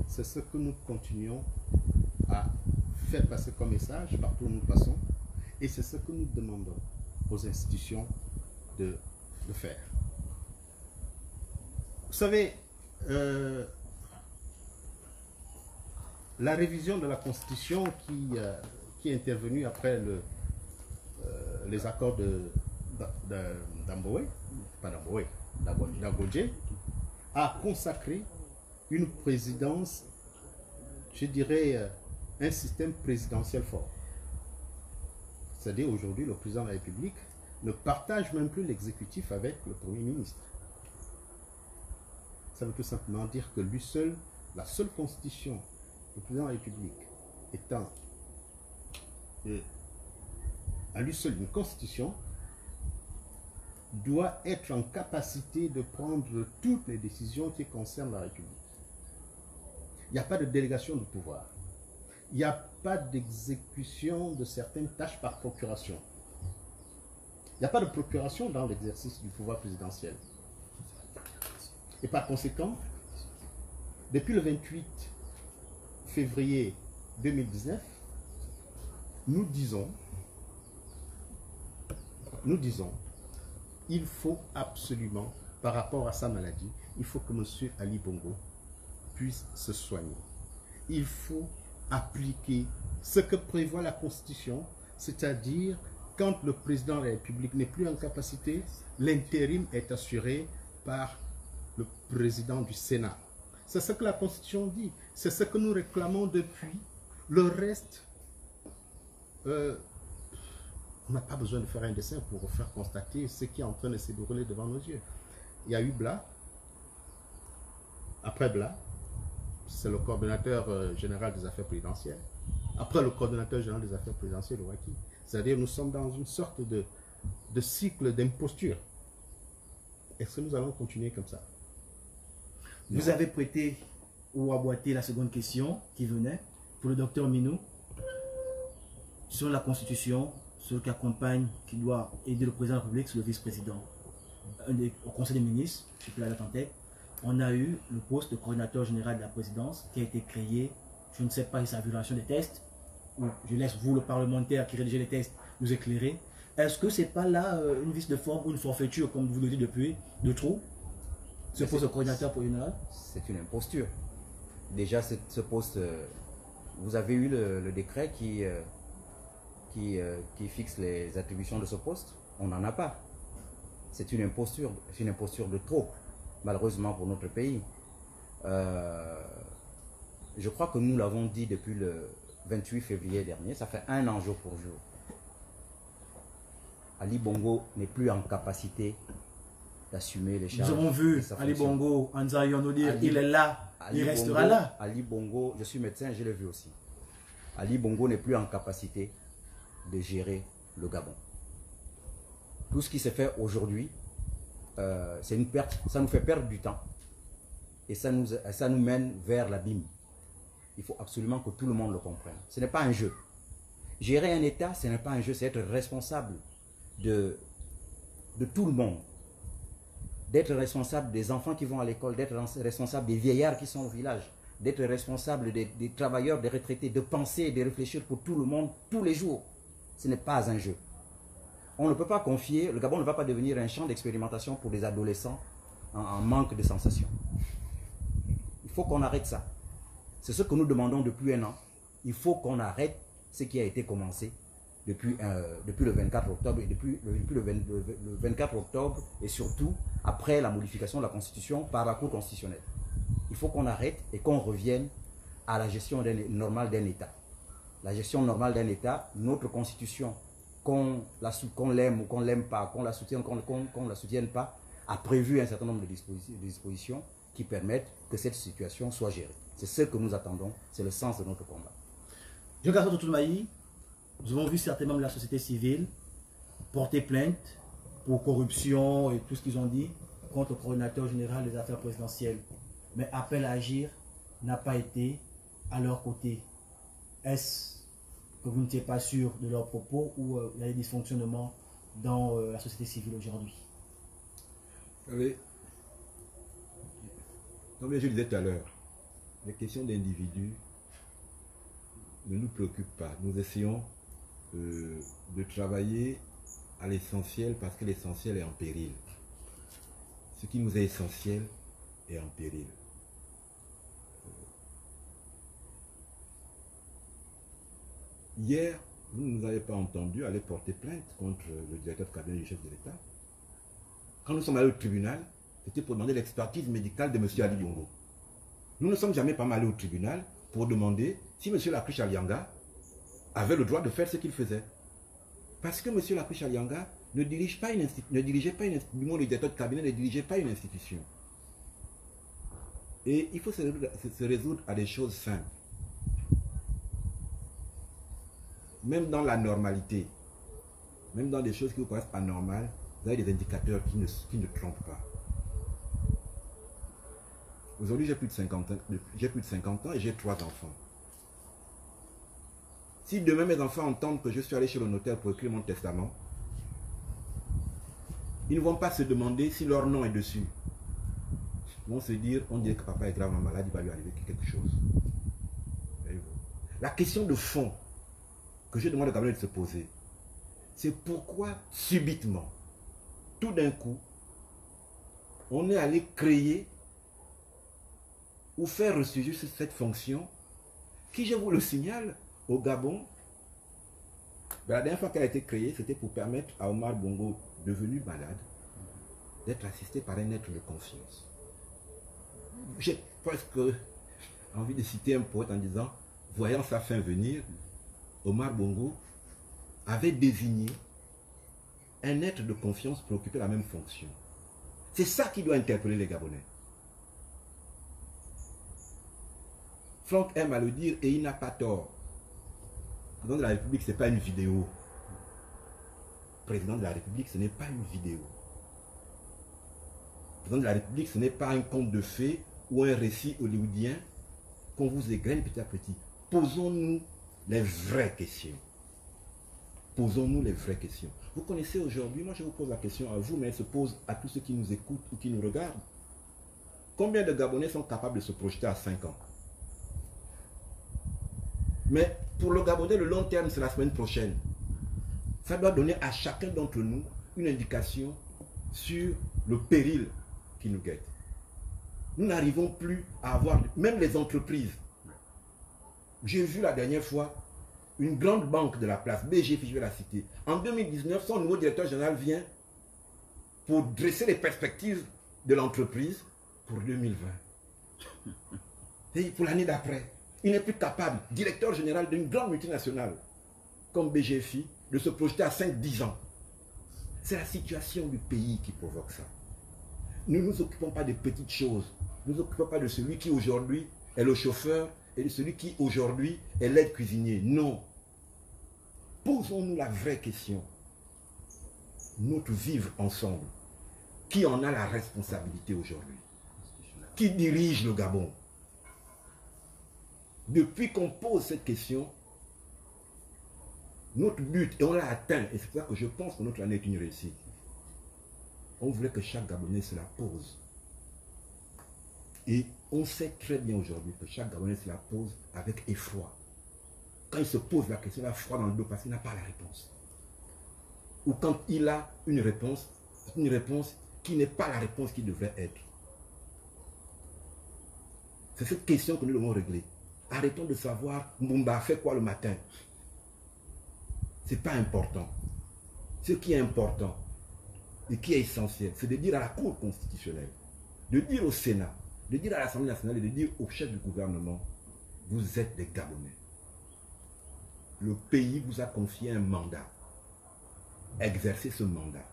c'est ce que nous continuons à faire passer comme message partout où nous passons et c'est ce que nous demandons aux institutions de faire. Vous savez, la révision de la Constitution qui est intervenue après les accords d'Amboé, pas d'Amboé, d'Agodje, a consacré une présidence, je dirais, un système présidentiel fort. C'est-à-dire aujourd'hui, le président de la République ne partage même plus l'exécutif avec le Premier ministre. Ça veut tout simplement dire que lui seul, la seule constitution du président de la République étant à lui seul une constitution, doit être en capacité de prendre toutes les décisions qui concernent la République. Il n'y a pas de délégation de pouvoir. Il n'y a pas d'exécution de certaines tâches par procuration. Il n'y a pas de procuration dans l'exercice du pouvoir présidentiel. Et par conséquent, depuis le 28 février 2019, nous disons, il faut absolument, par rapport à sa maladie, il faut que M. Ali Bongo puisse se soigner. Il faut appliquer ce que prévoit la Constitution, c'est-à-dire quand le président de la République n'est plus en capacité, l'intérim est assuré par le président du Sénat. C'est ce que la Constitution dit, c'est ce que nous réclamons depuis. Le reste, on n'a pas besoin de faire un dessin pour faire constater ce qui est en train de se dérouler devant nos yeux. Il y a eu Bla. Après Bla, c'est le coordonnateur général des affaires présidentielles. Après le coordonnateur général des affaires présidentielles, le Waki. C'est-à-dire nous sommes dans une sorte de cycle d'imposture. Est-ce que nous allons continuer comme ça? Vous avez prêté ou aboîté la seconde question qui venait pour le docteur Minou sur la Constitution, ce qui accompagne, qui doit aider le président de la République sur le vice-président. Au Conseil des ministres, je peux la mettre en tête, on a eu le poste de coordinateur général de la présidence qui a été créé, je ne sais pas si c'est la violation des tests, ou je laisse vous, le parlementaire qui rédige les tests, nous éclairer. Est-ce que c'est pas là une vice de forme ou une forfaiture, comme vous le dites depuis, de trop, ce poste de coordinateur pour général? C'est une imposture. Déjà, ce poste, vous avez eu le décret qui fixe les attributions de ce poste. On n'en a pas. C'est une imposture de trop, malheureusement pour notre pays. Je crois que nous l'avons dit depuis le 28 février dernier, ça fait 1 an jour pour jour. Ali Bongo n'est plus en capacité d'assumer les charges. Nous avons vu Ali Bongo, Anzaï nous dire il est là, il restera là. Ali Bongo, je suis médecin, je l'ai vu aussi. Ali Bongo n'est plus en capacité de gérer le Gabon. Tout ce qui se fait aujourd'hui, c'est une perte, ça nous fait perdre du temps et ça nous mène vers l'abîme. Il faut absolument que tout le monde le comprenne. Ce n'est pas un jeu. Gérer un État, ce n'est pas un jeu, c'est être responsable de tout le monde. D'être responsable des enfants qui vont à l'école, d'être responsable des vieillards qui sont au village, d'être responsable des travailleurs, des retraités, de penser et de réfléchir pour tout le monde, tous les jours. Ce n'est pas un jeu. On ne peut pas confier, le Gabon ne va pas devenir un champ d'expérimentation pour des adolescents en manque de sensations. Il faut qu'on arrête ça. C'est ce que nous demandons depuis 1 an. Il faut qu'on arrête ce qui a été commencé depuis le 24 octobre et depuis le 24 octobre et surtout après la modification de la Constitution par la Cour constitutionnelle. Il faut qu'on arrête et qu'on revienne à la gestion normale d'un État. La gestion normale d'un État, notre Constitution, qu'on l'aime ou qu'on ne l'aime pas, qu'on la soutienne, qu'on ne la soutienne pas, a prévu un certain nombre de dispositions qui permettent que cette situation soit gérée. C'est ce que nous attendons, c'est le sens de notre combat. Jean-Gaston Toutoulmaï, nous avons vu certains membres de la société civile porter plainte pour corruption et tout ce qu'ils ont dit contre le coordinateur général des affaires présidentielles. Mais appel à agir n'a pas été à leur côté. Est-ce que vous n'étiez pas sûr de leurs propos ou il y a des dysfonctionnements dans la société civile aujourd'hui? Vous savez, comme je le disais tout à l'heure, les questions d'individus ne nous préoccupent pas. Nous essayons de travailler à l'essentiel parce que l'essentiel est en péril. Ce qui nous est essentiel est en péril. Hier, vous ne nous avez pas entendu aller porter plainte contre le directeur de cabinet du chef de l'État. Quand nous sommes allés au tribunal, c'était pour demander l'expertise médicale de M. Ali Bongo. Nous ne sommes jamais pas allés au tribunal pour demander si M. Lakrish Alianga avait le droit de faire ce qu'il faisait. Parce que M. Lakrish Alianga ne dirigeait pas une le directeur de cabinet ne dirigeait pas une institution. Et il faut se résoudre à des choses simples. Même dans la normalité, même dans des choses qui vous paraissent anormales, vous avez des indicateurs qui ne trompent pas. Aujourd'hui, j'ai plus de 50 ans et j'ai 3 enfants. Si demain mes enfants entendent que je suis allé chez le notaire pour écrire mon testament, ils ne vont pas se demander si leur nom est dessus. Ils vont se dire, on dirait que papa est gravement malade, il va lui arriver quelque chose. La question de fond que je demande à Gabriel de se poser, c'est pourquoi subitement, tout d'un coup, on est allé créer ou faire ressurgir cette fonction qui, je vous le signale, au Gabon, la dernière fois qu'elle a été créée, c'était pour permettre à Omar Bongo, devenu malade, d'être assisté par un être de confiance. J'ai presque envie de citer un poète en disant, voyant sa fin venir, Omar Bongo avait désigné un être de confiance pour occuper la même fonction. C'est ça qui doit interpeller les Gabonais. Franck aime à le dire et il n'a pas tort. Le président de la République, ce n'est pas une vidéo. Le président de la République, ce n'est pas une vidéo. Le président de la République, ce n'est pas un conte de fées ou un récit hollywoodien qu'on vous égrène petit à petit. Posons-nous les vraies questions. Posons-nous les vraies questions. Vous connaissez aujourd'hui, moi je vous pose la question à vous, mais elle se pose à tous ceux qui nous écoutent ou qui nous regardent. Combien de Gabonais sont capables de se projeter à 5 ans? Mais pour le Gabonais, le long terme, c'est la semaine prochaine. Ça doit donner à chacun d'entre nous une indication sur le péril qui nous guette. Nous n'arrivons plus à avoir, même les entreprises. J'ai vu la dernière fois une grande banque de la place, BGF, je vais la citer. En 2019, son nouveau directeur général vient pour dresser les perspectives de l'entreprise pour 2020. Et pour l'année d'après. Il n'est plus capable, directeur général d'une grande multinationale comme BGFI, de se projeter à 5-10 ans. C'est la situation du pays qui provoque ça. Nous ne nous occupons pas des petites choses. Nous ne nous occupons pas de celui qui aujourd'hui est le chauffeur et de celui qui aujourd'hui est l'aide cuisinier. Non. Posons-nous la vraie question. Notre vivre ensemble. Qui en a la responsabilité aujourd'hui? Qui dirige le Gabon? Depuis qu'on pose cette question, notre but, et on l'a atteint, et c'est pour ça que je pense que notre année est une réussite. On voulait que chaque Gabonais se la pose. Et on sait très bien aujourd'hui que chaque Gabonais se la pose avec effroi. Quand il se pose la question, il a froid dans le dos parce qu'il n'a pas la réponse. Ou quand il a une réponse qui n'est pas la réponse qui devrait être. C'est cette question que nous devons régler. Arrêtons de savoir Mbumba fait quoi le matin. Ce n'est pas important. Ce qui est important et qui est essentiel, c'est de dire à la Cour constitutionnelle, de dire au Sénat, de dire à l'Assemblée nationale et de dire au chef du gouvernement, vous êtes des Gabonais. Le pays vous a confié un mandat. Exercez ce mandat.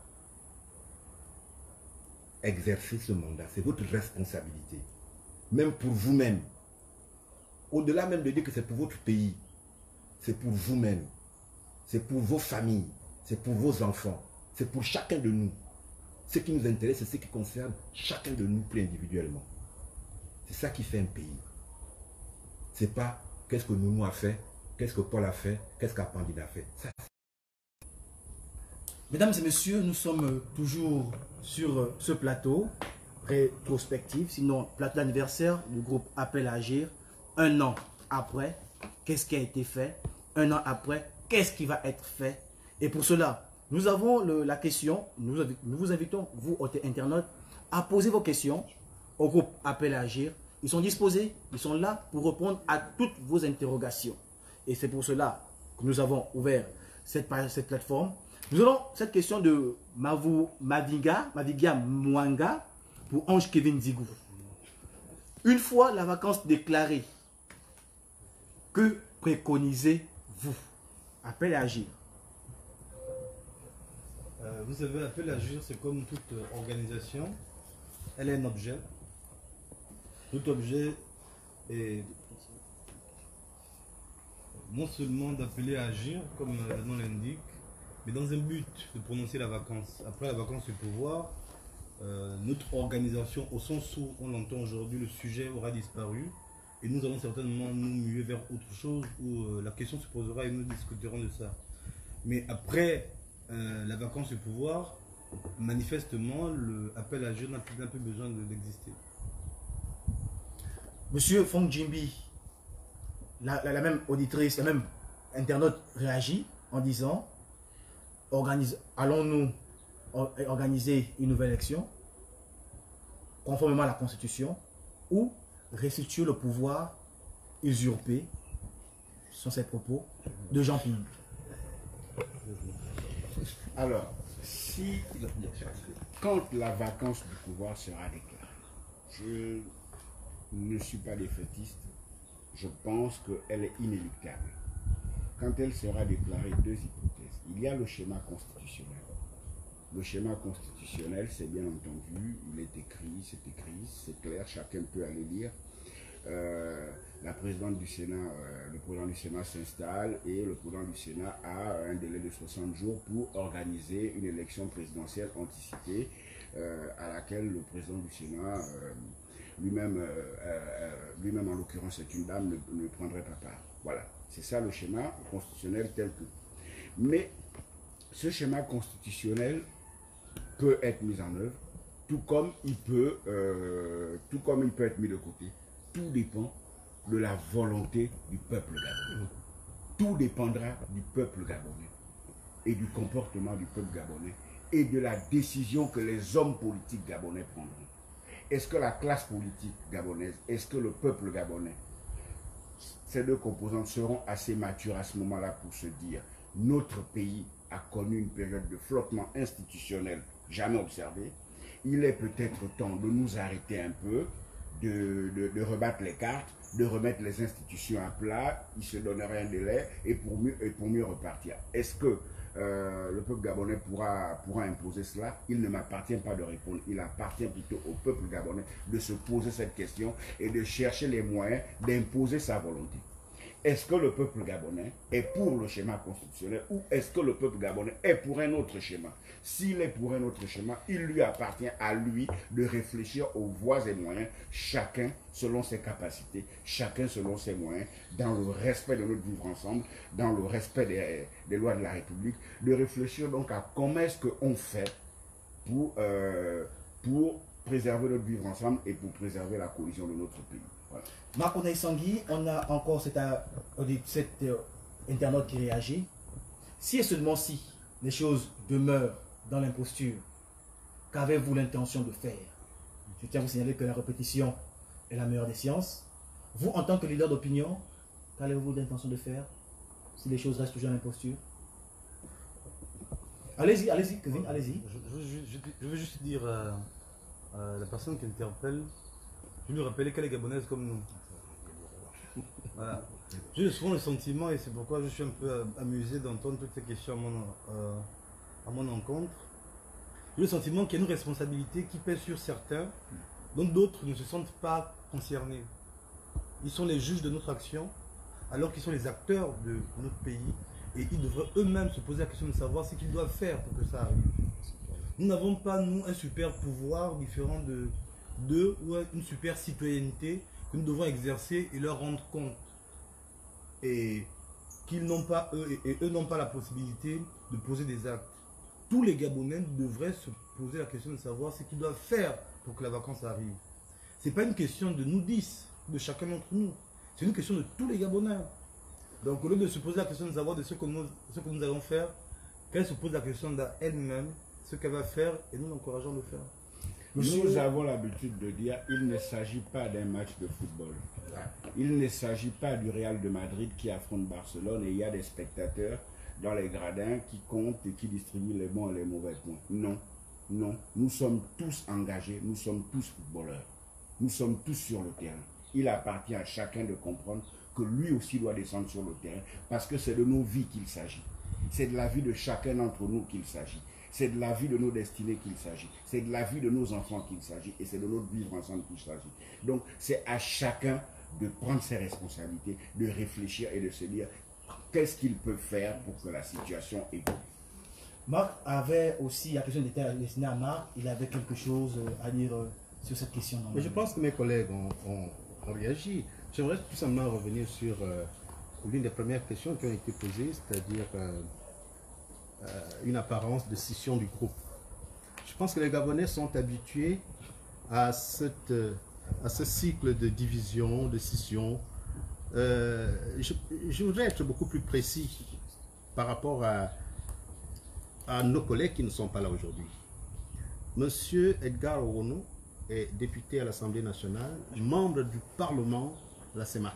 Exercez ce mandat. C'est votre responsabilité. Même pour vous-même. Au-delà même de dire que c'est pour votre pays, c'est pour vous-même. C'est pour vos familles. C'est pour vos enfants. C'est pour chacun de nous. Ce qui nous intéresse, c'est ce qui concerne chacun de nous plus individuellement. C'est ça qui fait un pays. C'est pas qu'est-ce que Nounou a fait, qu'est-ce que Paul a fait, qu'est-ce qu'Apandine a fait. Ça, Mesdames et messieurs, nous sommes toujours sur ce plateau rétrospectif, sinon plateau d'anniversaire du groupe Appel à Agir. Un an après, qu'est-ce qui a été fait? Un an après, qu'est-ce qui va être fait? Et pour cela, nous avons la question, nous vous invitons, vous, internautes, à poser vos questions au groupe Appel à Agir. Ils sont disposés, ils sont là pour répondre à toutes vos interrogations. Et c'est pour cela que nous avons ouvert cette plateforme, nous allons cette question de Mavigia Mwanga pour Ange Kevin Zigou. Une fois la vacance déclarée, que préconisez-vous? Appel à agir. Vous savez, appel à agir, c'est comme toute organisation. Elle est un objet. Tout objet est non seulement d'appeler à agir, comme le nom l'indique, mais dans un but de prononcer la vacance. Après la vacance du pouvoir, notre organisation, au sens où on l'entend aujourd'hui, le sujet aura disparu. Et nous allons certainement nous muer vers autre chose où la question se posera et nous discuterons de ça. Mais après la vacance du pouvoir, manifestement, l'appel à agir n'a plus besoin d'exister. Monsieur Fong Jimbi, la même auditrice, la même internaute réagit en disant allons-nous organiser une nouvelle élection conformément à la Constitution ou restituer le pouvoir usurpé, ce sont ces propos, de Jean Ping. Alors, quand la vacance du pouvoir sera déclarée, je ne suis pas défaitiste, je pense qu'elle est inéluctable. Quand elle sera déclarée, deux hypothèses. Il y a le schéma constitutionnel. Le schéma constitutionnel, c'est bien entendu, il est écrit, c'est clair, chacun peut aller lire. La présidente du Sénat, le président du Sénat s'installe et le président du Sénat a un délai de 60 jours pour organiser une élection présidentielle anticipée à laquelle le président du Sénat lui-même en l'occurrence c'est une dame, ne prendrait pas part. Voilà, c'est ça le schéma constitutionnel tel que. Mais ce schéma constitutionnel peut être mis en œuvre, tout comme il peut être mis de côté. Tout dépend de la volonté du peuple gabonais. Tout dépendra du peuple gabonais et du comportement du peuple gabonais et de la décision que les hommes politiques gabonais prendront. Est-ce que la classe politique gabonaise, est-ce que le peuple gabonais, ces deux composantes seront assez matures à ce moment-là pour se dire notre pays a connu une période de flottement institutionnel jamais observé. Il est peut-être temps de nous arrêter un peu, de rebattre les cartes, de remettre les institutions à plat, il se donnerait un délai et pour mieux repartir. Est-ce que le peuple gabonais pourra imposer cela? Il ne m'appartient pas de répondre, il appartient plutôt au peuple gabonais de se poser cette question et de chercher les moyens d'imposer sa volonté. Est-ce que le peuple gabonais est pour le schéma constitutionnel ou est-ce que le peuple gabonais est pour un autre schéma? S'il est pour un autre schéma, il lui appartient à lui de réfléchir aux voies et moyens, chacun selon ses capacités, chacun selon ses moyens, dans le respect de notre vivre ensemble, dans le respect des lois de la République, de réfléchir donc à comment est-ce qu'on fait pour préserver notre vivre ensemble et pour préserver la cohésion de notre pays. Voilà. Marc Sangui, on a encore cet internaute qui réagit. Si et seulement si les choses demeurent dans l'imposture, qu'avez-vous l'intention de faire? Je tiens à vous signaler que la répétition est la meilleure des sciences. Vous, en tant que leader d'opinion, qu'avez-vous l'intention de faire si les choses restent toujours à l'imposture? Allez-y, Kevin, allez-y. Je veux juste dire à la personne qui interpelle, je lui rappeler qu'elle est gabonaise comme nous. Voilà. J'ai souvent le sentiment, et c'est pourquoi je suis un peu amusé d'entendre toutes ces questions à mon encontre. J'ai le sentiment qu'il y a une responsabilité qui pèse sur certains, dont d'autres ne se sentent pas concernés. Ils sont les juges de notre action, alors qu'ils sont les acteurs de notre pays, et ils devraient eux-mêmes se poser la question de savoir ce qu'ils doivent faire pour que ça arrive. Nous n'avons pas, nous, un super pouvoir différent d'eux ou une super citoyenneté que nous devons exercer et leur rendre compte. Et qu'ils n'ont pas, eux n'ont pas la possibilité de poser des actes. Tous les Gabonais devraient se poser la question de savoir ce qu'ils doivent faire pour que la vacance arrive. Ce n'est pas une question de nous 10, de chacun d'entre nous. C'est une question de tous les Gabonais. Donc au lieu de se poser la question de savoir de ce que nous allons faire, qu'elle se pose la question d'elle-même, ce qu'elle va faire, et nous l'encourageons à le faire. Nous avons l'habitude de dire il ne s'agit pas d'un match de football. Il ne s'agit pas du Real de Madrid qui affronte Barcelone et il y a des spectateurs dans les gradins qui comptent et qui distribuent les bons et les mauvais points. Non, non. Nous sommes tous engagés, nous sommes tous footballeurs. Nous sommes tous sur le terrain. Il appartient à chacun de comprendre que lui aussi doit descendre sur le terrain parce que c'est de nos vies qu'il s'agit. C'est de la vie de chacun d'entre nous qu'il s'agit. C'est de la vie de nos destinées qu'il s'agit. C'est de la vie de nos enfants qu'il s'agit. Et c'est de notre vivre ensemble qu'il s'agit. Donc, c'est à chacun de prendre ses responsabilités, de réfléchir et de se dire qu'est-ce qu'il peut faire pour que la situation évolue. Marc avait aussi, la question était destinée à Marc, il avait quelque chose à dire sur cette question. Mais je pense que mes collègues ont réagi. J'aimerais tout simplement revenir sur l'une des premières questions qui ont été posées, c'est-à-dire une apparence de scission du groupe. Je pense que les Gabonais sont habitués à ce cycle de division, de scission. Je voudrais être beaucoup plus précis par rapport à nos collègues qui ne sont pas là aujourd'hui. Monsieur Edgar Orono est député à l'Assemblée nationale, membre du Parlement de la CEMAC.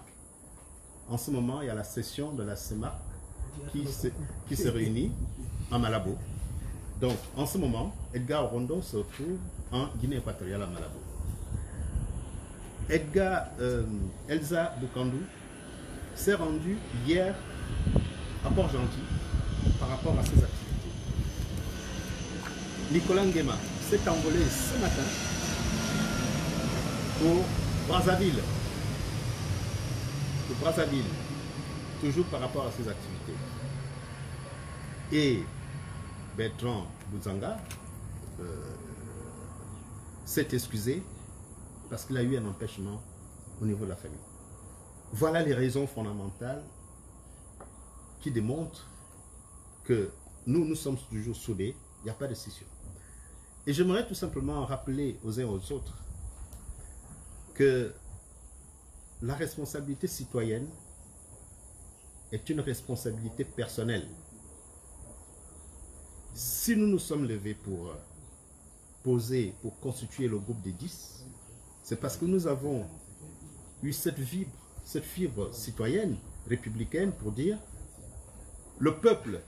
En ce moment, il y a la session de la CEMAC qui se réunit à Malabo. Donc, en ce moment, Edgar Orono se trouve en Guinée équatoriale à Malabo. Elsa Bukandou s'est rendue hier à Port-Gentil par rapport à ses activités. Nicolas Nguema s'est envolé ce matin pour Brazzaville. Toujours par rapport à ses activités. Et Bertrand Bouzanga s'est excusé parce qu'il a eu un empêchement au niveau de la famille. Voilà les raisons fondamentales qui démontrent que nous sommes toujours soudés, il n'y a pas de scission. Et j'aimerais tout simplement rappeler aux uns et aux autres que la responsabilité citoyenne est une responsabilité personnelle. Si nous nous sommes levés pour constituer le groupe des 10, c'est parce que nous avons eu cette fibre citoyenne, républicaine, pour dire le peuple.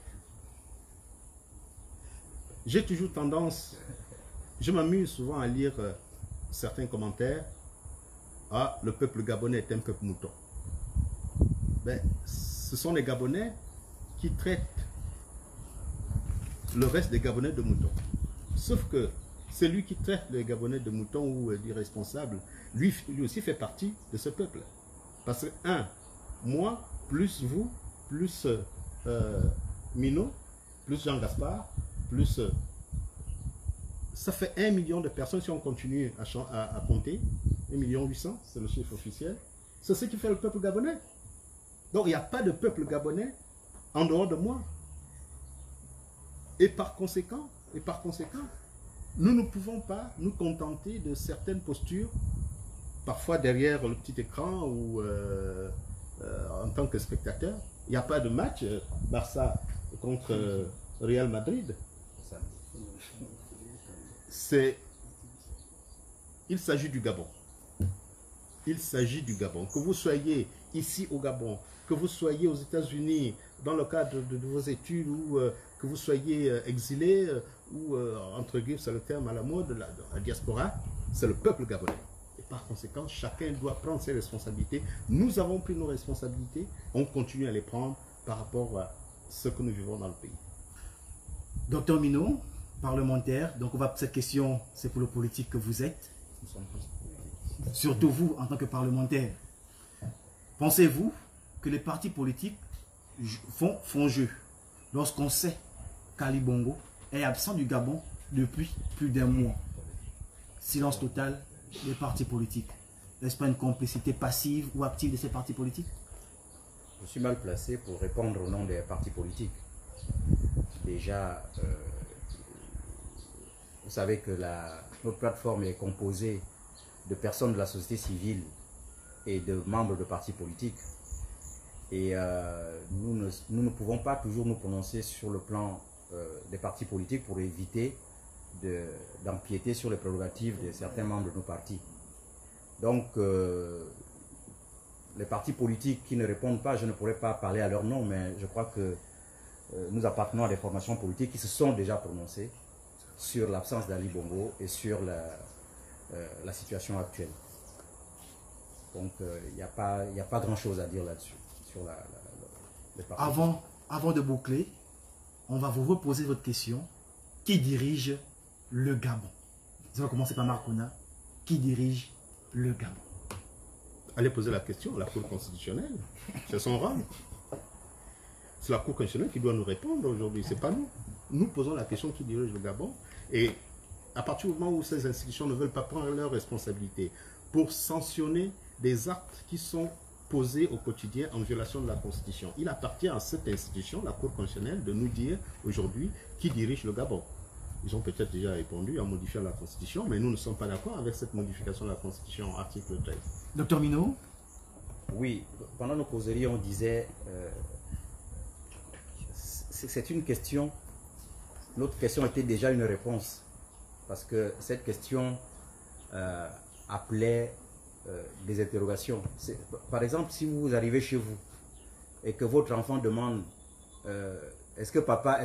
J'ai toujours tendance, je m'amuse souvent à lire certains commentaires. Ah, le peuple gabonais est un peuple mouton. Ben, ce sont les Gabonais qui traitent le reste des Gabonais de moutons. Sauf que celui qui traite les Gabonais de moutons ou d'irresponsables, lui aussi fait partie de ce peuple. Parce que, moi, plus vous, plus Mino, plus Jean-Gaspard, plus... ça fait 1 million de personnes si on continue à compter. 1 800 000, c'est le chiffre officiel. C'est ce qui fait le peuple gabonais. Donc il n'y a pas de peuple gabonais en dehors de moi. Et par conséquent, nous ne pouvons pas nous contenter de certaines postures, parfois derrière le petit écran ou en tant que spectateur. Il n'y a pas de match Barça contre Real Madrid. Il s'agit du Gabon. Il s'agit du Gabon. Que vous soyez ici au Gabon, que vous soyez aux États-Unis dans le cadre de vos études ou que vous soyez exilé ou entre guillemets, c'est le terme à la mode, la diaspora, c'est le peuple gabonais. Et par conséquent, chacun doit prendre ses responsabilités. Nous avons pris nos responsabilités, on continue à les prendre par rapport à ce que nous vivons dans le pays. Docteur Mino, parlementaire, donc cette question, c'est pour le politique que vous êtes. Nous sommes tous politiques. Surtout vous, en tant que parlementaire. Pensez-vous que les partis politiques font jeu lorsqu'on sait qu'Ali Bongo est absent du Gabon depuis plus d'1 mois? Silence total des partis politiques. N'est-ce pas une complicité passive ou active de ces partis politiques? Je suis mal placé pour répondre au nom des partis politiques. Déjà, vous savez que notre plateforme est composée de personnes de la société civile et de membres de partis politiques. Et nous ne pouvons pas toujours nous prononcer sur le plan des partis politiques pour éviter d'empiéter sur les prérogatives de certains membres de nos partis. Donc, les partis politiques qui ne répondent pas, je ne pourrais pas parler à leur nom, mais je crois que nous appartenons à des formations politiques qui se sont déjà prononcées sur l'absence d'Ali Bongo et sur la situation actuelle. Donc, il n'y a pas grand-chose à dire là-dessus, sur les partis. Avant de boucler, on va vous reposer votre question. Qui dirige le Gabon? Ça va commencer par Marcouna. Qui dirige le Gabon? Allez poser la question à la Cour constitutionnelle. C'est son rôle. C'est la Cour constitutionnelle qui doit nous répondre aujourd'hui, c'est pas nous. Nous posons la question qui dirige le Gabon. Et à partir du moment où ces institutions ne veulent pas prendre leurs responsabilités pour sanctionner des actes qui sont posés au quotidien en violation de la Constitution, il appartient à cette institution, la Cour constitutionnelle, de nous dire aujourd'hui qui dirige le Gabon. Ils ont peut-être déjà répondu en modifiant la Constitution, mais nous ne sommes pas d'accord avec cette modification de la Constitution, article 13. Docteur Minot? Oui, pendant nos causeries, on disait, c'est une question, notre question était déjà une réponse, parce que cette question appelait des interrogations. Par exemple, si vous arrivez chez vous et que votre enfant demande, est-ce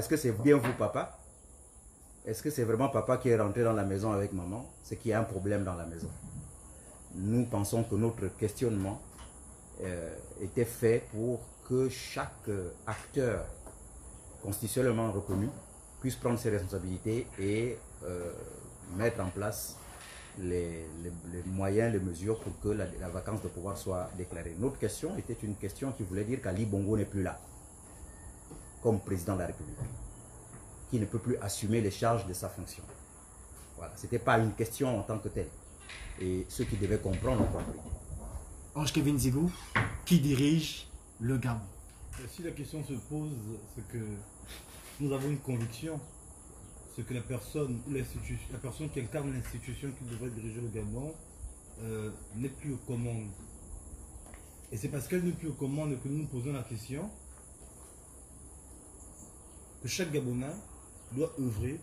que c'est bien vous, papa? Est-ce que c'est vraiment papa qui est rentré dans la maison avec maman? C'est qu'il y a un problème dans la maison. Nous pensons que notre questionnement était fait pour que chaque acteur constitutionnellement reconnu puisse prendre ses responsabilités et mettre en place les moyens, les mesures pour que la vacance de pouvoir soit déclarée. Notre question était une question qui voulait dire qu'Ali Bongo n'est plus là comme président de la République, qui ne peut plus assumer les charges de sa fonction. Voilà, ce n'était pas une question en tant que telle. Et ceux qui devaient comprendre ont compris. Ange Kevin Zigou, qui dirige le Gabon? Si la question se pose, c'est que nous avons une conviction, c'est que la personne qui incarne l'institution qui devrait diriger le Gabon n'est plus aux commandes. Et c'est parce qu'elle n'est plus aux commandes que nous nous posons la question que chaque Gabonais doit œuvrer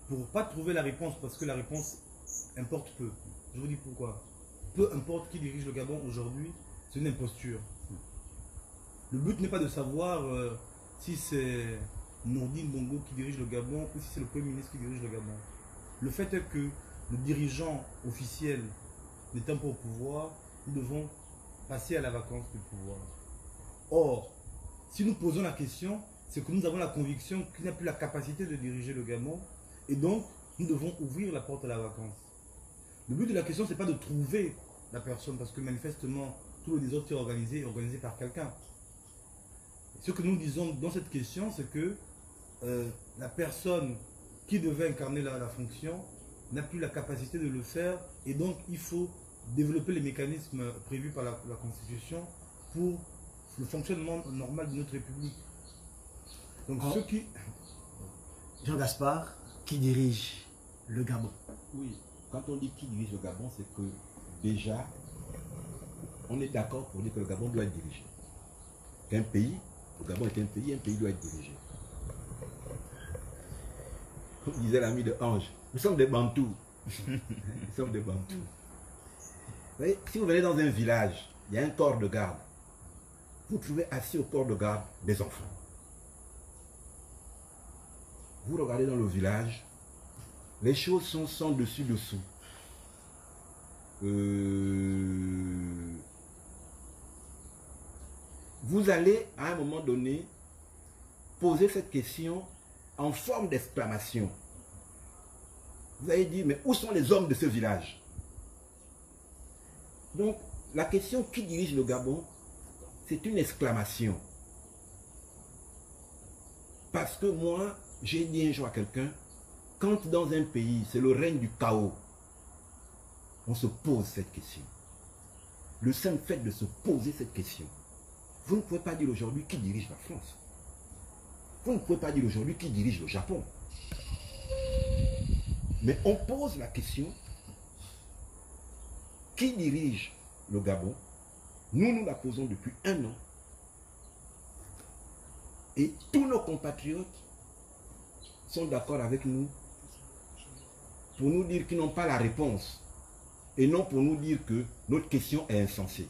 pour ne pas trouver la réponse, parce que la réponse importe peu. Je vous dis pourquoi. Peu importe qui dirige le Gabon aujourd'hui, c'est une imposture. Le but n'est pas de savoir si c'est Nourdine Bongo qui dirige le Gabon ou si c'est le Premier ministre qui dirige le Gabon. Le fait est que le dirigeant officiel n'étant pas au pouvoir, nous devons passer à la vacance du pouvoir. Or, si nous posons la question, c'est que nous avons la conviction qu'il n'a plus la capacité de diriger le Gabon et donc nous devons ouvrir la porte à la vacance. Le but de la question, ce n'est pas de trouver la personne parce que manifestement, tout le désordre est organisé par quelqu'un. Ce que nous disons dans cette question, c'est que la personne qui devait incarner la fonction n'a plus la capacité de le faire et donc il faut développer les mécanismes prévus par la Constitution pour le fonctionnement normal de notre République. Donc ceux qui... Jean Gaspard, qui dirige le Gabon? Oui, quand on dit qui dirige le Gabon, c'est que déjà, on est d'accord pour dire que le Gabon doit être dirigé. Qu'un pays, le Gabon est un pays doit être dirigé. Comme disait l'ami de Ange, nous sommes des Bantous. Nous sommes des Bantous. Vous voyez, si vous venez dans un village, il y a un corps de garde. Vous trouvez assis au corps de garde des enfants. Vous regardez dans le village, les choses sont sans dessus-dessous. Vous allez, à un moment donné, poser cette question en forme d'exclamation. Vous allez dire, mais où sont les hommes de ce village? Donc, la question qui dirige le Gabon, c'est une exclamation. Parce que moi, j'ai dit un jour à quelqu'un, quand dans un pays, c'est le règne du chaos, on se pose cette question. Le simple fait de se poser cette question, vous ne pouvez pas dire aujourd'hui qui dirige la France. Vous ne pouvez pas dire aujourd'hui qui dirige le Japon. Mais on pose la question, qui dirige le Gabon? Nous la posons depuis 1 an. Et tous nos compatriotes sont d'accord avec nous pour nous dire qu'ils n'ont pas la réponse. Et non pour nous dire que notre question est insensée.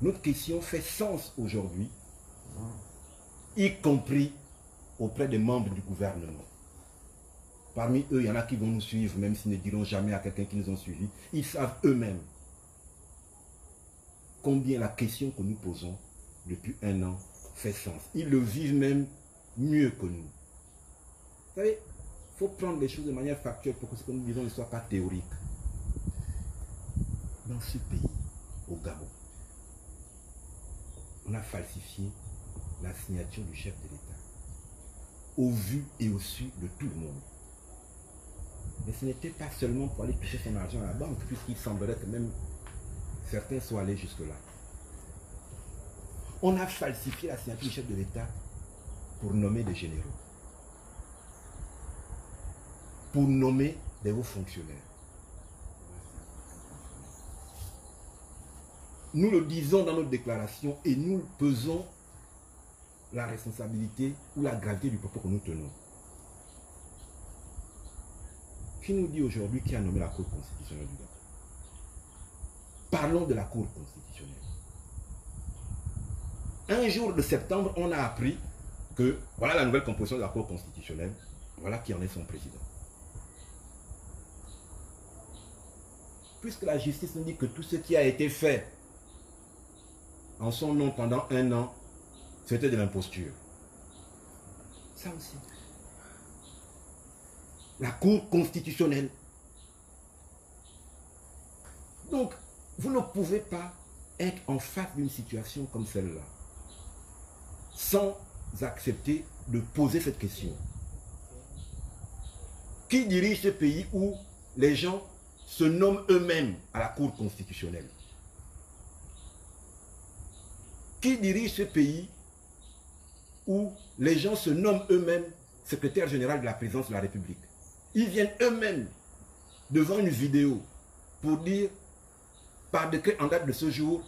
Notre question fait sens aujourd'hui, y compris auprès des membres du gouvernement. Parmi eux, il y en a qui vont nous suivre, même s'ils ne diront jamais à quelqu'un qui nous ont suivis. Ils savent eux-mêmes combien la question que nous posons depuis un an fait sens. Ils le vivent même mieux que nous. Vous savez, il faut prendre les choses de manière factuelle pour que ce que nous disons ne soit pas théorique. Dans ce pays, au Gabon, on a falsifié la signature du chef de l'État, au vu et au su de tout le monde. Mais ce n'était pas seulement pour aller toucher son argent à la banque, puisqu'il semblerait que même certains soient allés jusque-là. On a falsifié la signature du chef de l'État pour nommer des généraux, pour nommer des hauts fonctionnaires. Nous le disons dans notre déclaration et nous pesons la responsabilité ou la gravité du propos que nous tenons. Qui nous dit aujourd'hui qui a nommé la Cour constitutionnelle du Gabon? Parlons de la Cour constitutionnelle. Un jour de septembre, on a appris que voilà la nouvelle composition de la Cour constitutionnelle, voilà qui en est son président. Puisque la justice nous dit que tout ce qui a été fait en son nom pendant un an, c'était de l'imposture. Ça aussi. La Cour constitutionnelle. Donc, vous ne pouvez pas être en face d'une situation comme celle-là sans accepter de poser cette question. Qui dirige ce pays où les gens se nomment eux-mêmes à la Cour constitutionnelle? Qui dirige ce pays où les gens se nomment eux-mêmes secrétaire général de la présidence de la République? Ils viennent eux-mêmes devant une vidéo pour dire, par décret en date de ce jour,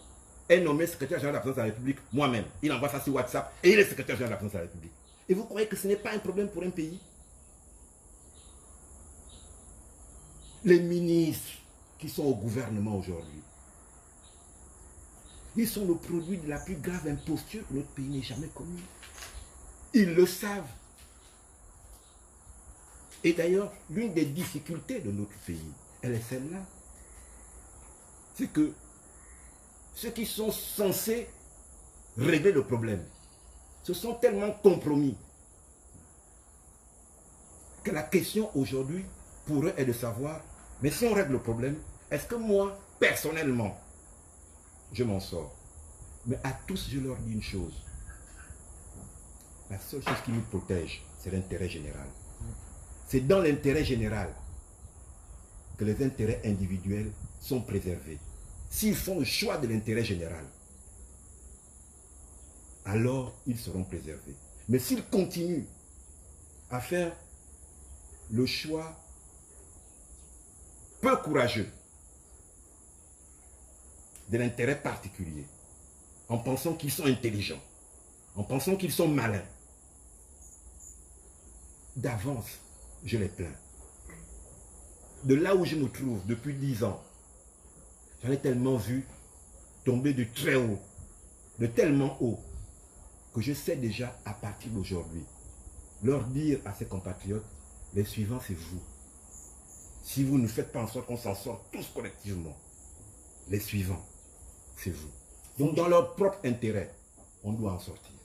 est nommé secrétaire général de la présidence de la République moi-même. Il envoie ça sur WhatsApp et il est secrétaire général de la présidence de la République. Et vous croyez que ce n'est pas un problème pour un pays? Les ministres qui sont au gouvernement aujourd'hui, ils sont le produit de la plus grave imposture que notre pays n'ait jamais connue. Ils le savent. Et d'ailleurs, l'une des difficultés de notre pays, elle est celle-là. C'est que ceux qui sont censés régler le problème se sont tellement compromis que la question aujourd'hui pour eux est de savoir, mais si on règle le problème, est-ce que moi, personnellement, je m'en sors? Mais à tous, je leur dis une chose. La seule chose qui nous protège, c'est l'intérêt général. C'est dans l'intérêt général que les intérêts individuels sont préservés. S'ils font le choix de l'intérêt général, alors ils seront préservés. Mais s'ils continuent à faire le choix peu courageux de l'intérêt particulier, en pensant qu'ils sont intelligents, en pensant qu'ils sont malins, d'avance, je les plains. De là où je me trouve depuis 10 ans, j'en ai tellement vu tomber de très haut, de tellement haut, que je sais déjà à partir d'aujourd'hui, leur dire à ces compatriotes, les suivants c'est vous. Si vous ne faites pas en sorte qu'on s'en sorte tous collectivement, les suivants, c'est vous. Donc dans leur propre intérêt, on doit en sortir.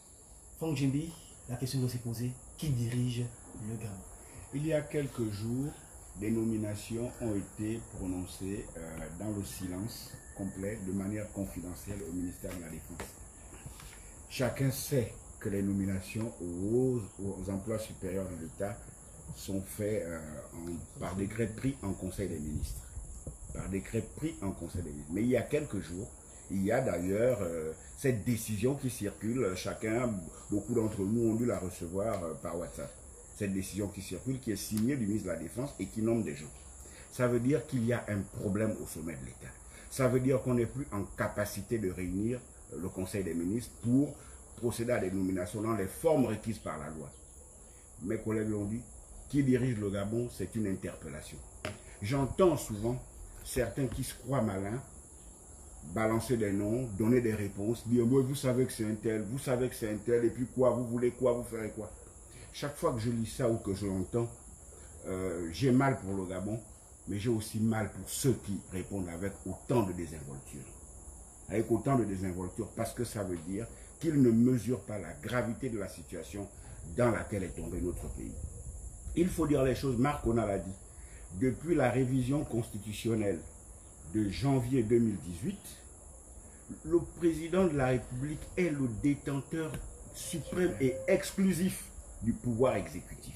Franck Djimbi, la question doit se poser, qui dirige le Gabon? Il y a quelques jours, des nominations ont été prononcées dans le silence complet, de manière confidentielle au ministère de la Défense. Chacun sait que les nominations aux emplois supérieurs de l'État sont faites par décret pris en Conseil des ministres. Par décret pris en Conseil des ministres. Mais il y a quelques jours, il y a d'ailleurs cette décision qui circule. Beaucoup d'entre nous ont dû la recevoir par WhatsApp. Cette décision qui circule, qui est signée du ministre de la Défense et qui nomme des gens. Ça veut dire qu'il y a un problème au sommet de l'État. Ça veut dire qu'on n'est plus en capacité de réunir le Conseil des ministres pour procéder à des nominations dans les formes requises par la loi. Mes collègues l'ont dit, qui dirige le Gabon, c'est une interpellation. J'entends souvent certains qui se croient malins balancer des noms, donner des réponses, dire moi vous savez que c'est un tel, vous savez que c'est un tel, et puis quoi, vous voulez quoi, vous ferez quoi. Chaque fois que je lis ça ou que je l'entends, j'ai mal pour le Gabon, mais j'ai aussi mal pour ceux qui répondent avec autant de désinvolture. Avec autant de désinvolture, parce que ça veut dire qu'ils ne mesurent pas la gravité de la situation dans laquelle est tombé notre pays. Il faut dire les choses, Marc Ona l'a dit, depuis la révision constitutionnelle de janvier 2018, le président de la République est le détenteur suprême et exclusif du pouvoir exécutif.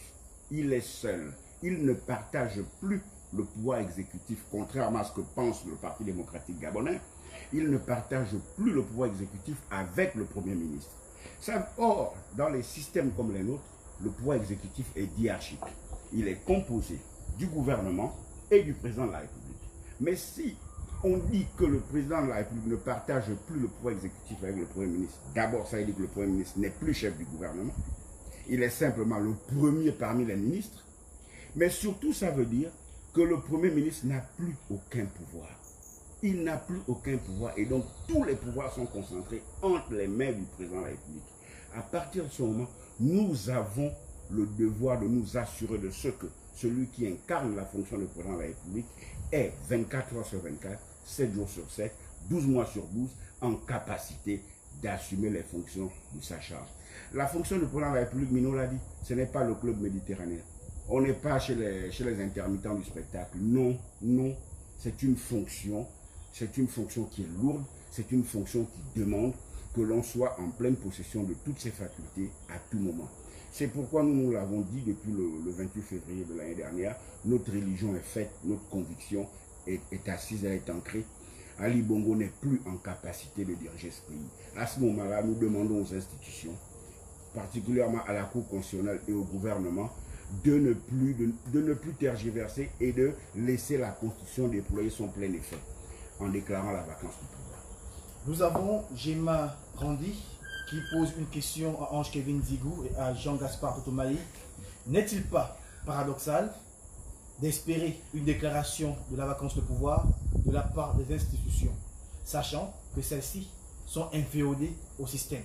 Il est seul. Il ne partage plus le pouvoir exécutif, contrairement à ce que pense le Parti démocratique gabonais. Il ne partage plus le pouvoir exécutif avec le Premier ministre. Or, dans les systèmes comme les nôtres, le pouvoir exécutif est diarchique. Il est composé du gouvernement et du président de la République. Mais si on dit que le président de la République ne partage plus le pouvoir exécutif avec le Premier ministre, d'abord ça veut dire que le Premier ministre n'est plus chef du gouvernement. Il est simplement le premier parmi les ministres. Mais surtout ça veut dire que le Premier ministre n'a plus aucun pouvoir. Il n'a plus aucun pouvoir et donc tous les pouvoirs sont concentrés entre les mains du président de la République. À partir de ce moment, nous avons le devoir de nous assurer de ce que celui qui incarne la fonction de président de la République est 24 heures sur 24, 7 jours sur 7, 12 mois sur 12, en capacité d'assumer les fonctions de sa charge. La fonction de président de la République, Mino l'a dit, ce n'est pas le club méditerranéen. On n'est pas chez les intermittents du spectacle. Non, non, c'est une fonction qui est lourde, c'est une fonction qui demande que l'on soit en pleine possession de toutes ses facultés à tout moment. C'est pourquoi nous l'avons dit depuis le 28 février de l'année dernière, notre religion est faite, notre conviction est assise, elle est ancrée. Ali Bongo n'est plus en capacité de diriger ce pays. À ce moment-là, nous demandons aux institutions, particulièrement à la Cour constitutionnelle et au gouvernement, de ne plus tergiverser et de laisser la Constitution déployer son plein effet en déclarant la vacance du pouvoir. Nous avons Gemma Randi qui pose une question à Ange-Kevin Zigou et à Jean-Gaspard Totomali. N'est-il pas paradoxal d'espérer une déclaration de la vacance de pouvoir de la part des institutions, sachant que celles-ci sont inféodées au système?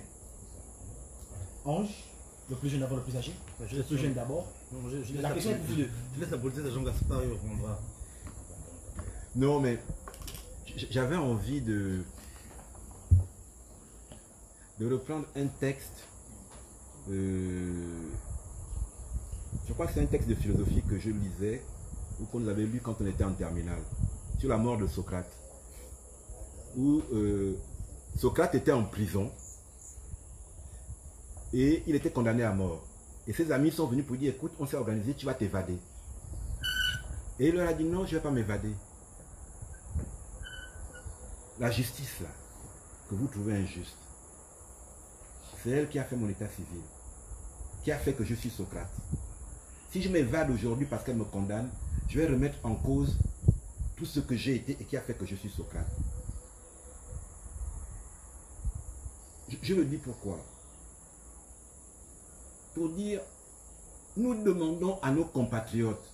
Ange, le plus jeune avant le plus âgé. Le plus jeune d'abord. La question est pour vous deux. Je laisse la politesse à Jean-Gaspard et répondra. Non, mais j'avais envie de reprendre un texte. Je crois que c'est un texte de philosophie que je lisais ou qu'on avait lu quand on était en terminale, sur la mort de Socrate. Où Socrate était en prison et il était condamné à mort. Et ses amis sont venus pour dire, écoute, on s'est organisé, tu vas t'évader. Et il leur a dit, non, je ne vais pas m'évader. La justice, là, que vous trouvez injuste, c'est elle qui a fait mon état civil, qui a fait que je suis Socrate. Si je m'évade aujourd'hui parce qu'elle me condamne, je vais remettre en cause tout ce que j'ai été et qui a fait que je suis Socrate. Je le dis pourquoi. Pour dire, nous demandons à nos compatriotes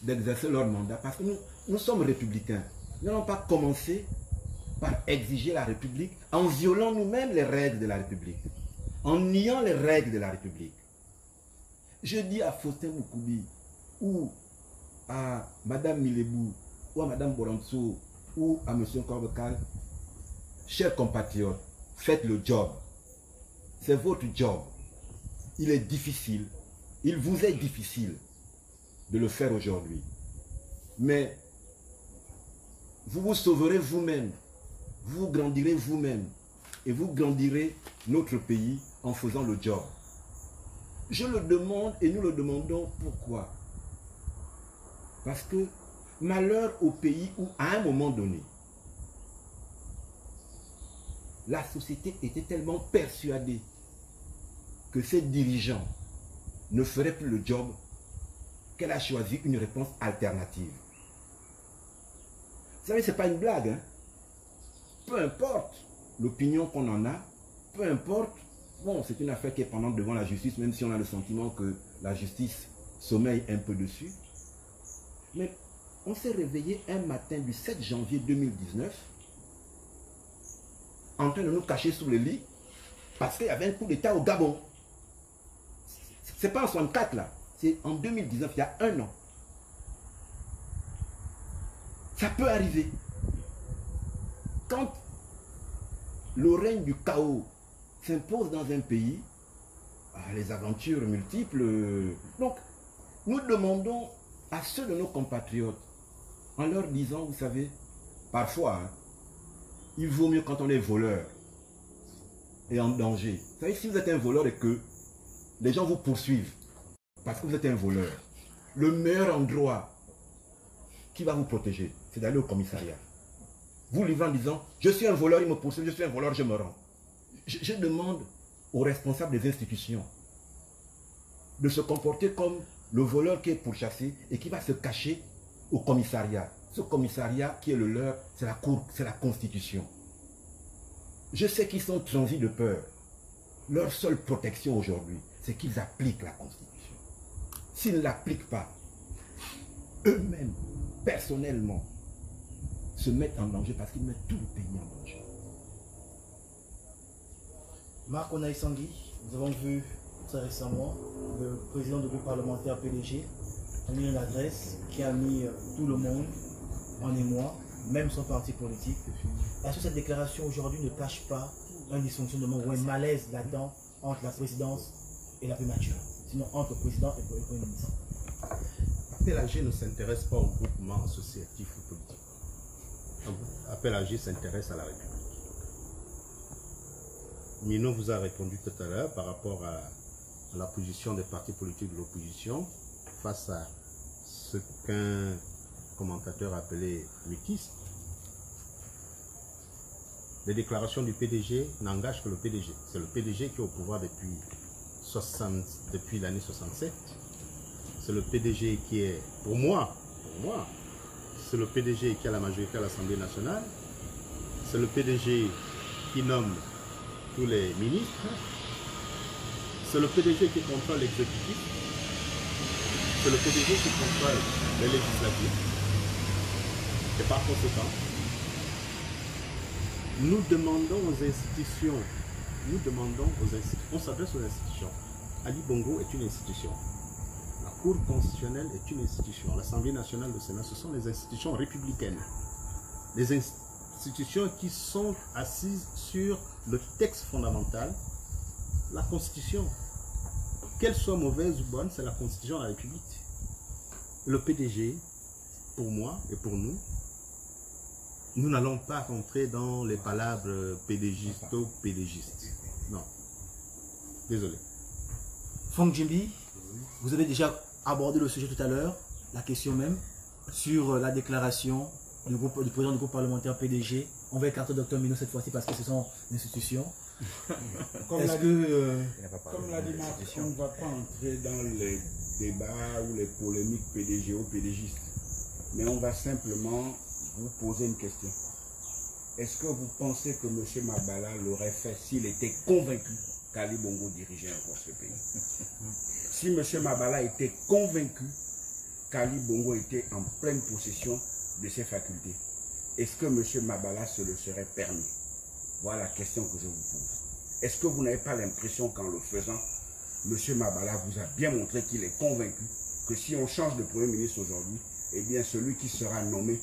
d'exercer leur mandat parce que nous sommes républicains. Nous n'allons pas commencer par exiger la République en violant nous-mêmes les règles de la République, en niant les règles de la République. Je dis à Faustin Moukoubi, ou à Madame Milebou, ou à Madame Boranso, ou à Monsieur Corbekal, chers compatriotes, faites le job. C'est votre job. Il est difficile, il vous est difficile de le faire aujourd'hui. Mais vous vous sauverez vous-même, vous grandirez vous-même et vous grandirez notre pays en faisant le job. Je le demande et nous le demandons pourquoi? Parce que malheur au pays où à un moment donné, la société était tellement persuadée que ses dirigeants ne feraient plus le job qu'elle a choisi une réponse alternative. Vous savez, ce n'est pas une blague. Hein? Peu importe l'opinion qu'on en a, peu importe, bon, c'est une affaire qui est pendante devant la justice, même si on a le sentiment que la justice sommeille un peu dessus. Mais on s'est réveillé un matin du 7 janvier 2019 en train de nous cacher sous le lit parce qu'il y avait un coup d'État au Gabon. C'est pas en 64 là, c'est en 2019, il y a un an. Ça peut arriver. Quand le règne du chaos s'impose dans un pays, les aventures multiples. Donc, nous demandons à ceux de nos compatriotes, en leur disant, vous savez, parfois, hein, il vaut mieux quand on est voleur et en danger. Vous savez, si vous êtes un voleur et que les gens vous poursuivent parce que vous êtes un voleur, le meilleur endroit qui va vous protéger, c'est d'aller au commissariat. Vous livrez en disant, je suis un voleur, il me poursuit, je suis un voleur, je me rends. Je demande aux responsables des institutions de se comporter comme le voleur qui est pourchassé et qui va se cacher au commissariat. Ce commissariat qui est le leur, c'est la cour, c'est la Constitution. Je sais qu'ils sont transis de peur. Leur seule protection aujourd'hui, c'est qu'ils appliquent la Constitution. S'ils ne l'appliquent pas, eux-mêmes, personnellement, se mettent en danger parce qu'ils mettent tout le pays en danger. Marc Onaïsangui, nous avons vu très récemment le président du groupe parlementaire PDG a mis une adresse qui a mis tout le monde en émoi, même son parti politique. Est-ce que cette déclaration aujourd'hui ne cache pas un dysfonctionnement ou un malaise latent entre la présidence et la primature, sinon entre le président et le premier ministre? Appel AG ne s'intéresse pas au groupement associatif ou politique. Appel AG s'intéresse à la République. Mino vous a répondu tout à l'heure par rapport à la position des partis politiques de l'opposition face à ce qu'un commentateur appelait mutisme. Les déclarations du PDG n'engagent que le PDG. C'est le PDG qui est au pouvoir depuis l'année 67. C'est le PDG qui est, pour moi, c'est le PDG qui a la majorité à l'Assemblée nationale. C'est le PDG qui nomme tous les ministres. C'est le PDG qui contrôle l'exécutif. C'est le PDG qui contrôle les législatives. Et par conséquent, nous demandons aux institutions, on s'adresse aux institutions. Ali Bongo est une institution. La Cour constitutionnelle est une institution. L'Assemblée nationale, le Sénat, ce sont les institutions républicaines. Les institutions qui sont assises sur le texte fondamental, la Constitution. Qu'elle soit mauvaise ou bonne, c'est la Constitution de la République. Le PDG, pour moi et pour nous, nous n'allons pas rentrer dans les palabres PDGistes. Non. Désolé. Franck Djimbi, vous avez déjà abordé le sujet tout à l'heure, la question même, sur la déclaration du président du groupe parlementaire PDG. On va écarter Dr Mino cette fois-ci parce que ce sont l'institution. Comme l'a dit Marc, on ne va pas entrer dans les débats ou les polémiques PDGistes, mais on va simplement vous poser une question. Est-ce que vous pensez que M. Mabala l'aurait fait s'il était convaincu qu'Ali Bongo dirigeait encore ce pays? Si M. Mabala était convaincu qu'Ali Bongo était en pleine possession de ses facultés, est-ce que M. Mabala se le serait permis? Voilà la question que je vous pose. Est-ce que vous n'avez pas l'impression qu'en le faisant, M. Mabala vous a bien montré qu'il est convaincu que si on change de Premier ministre aujourd'hui, eh bien celui qui sera nommé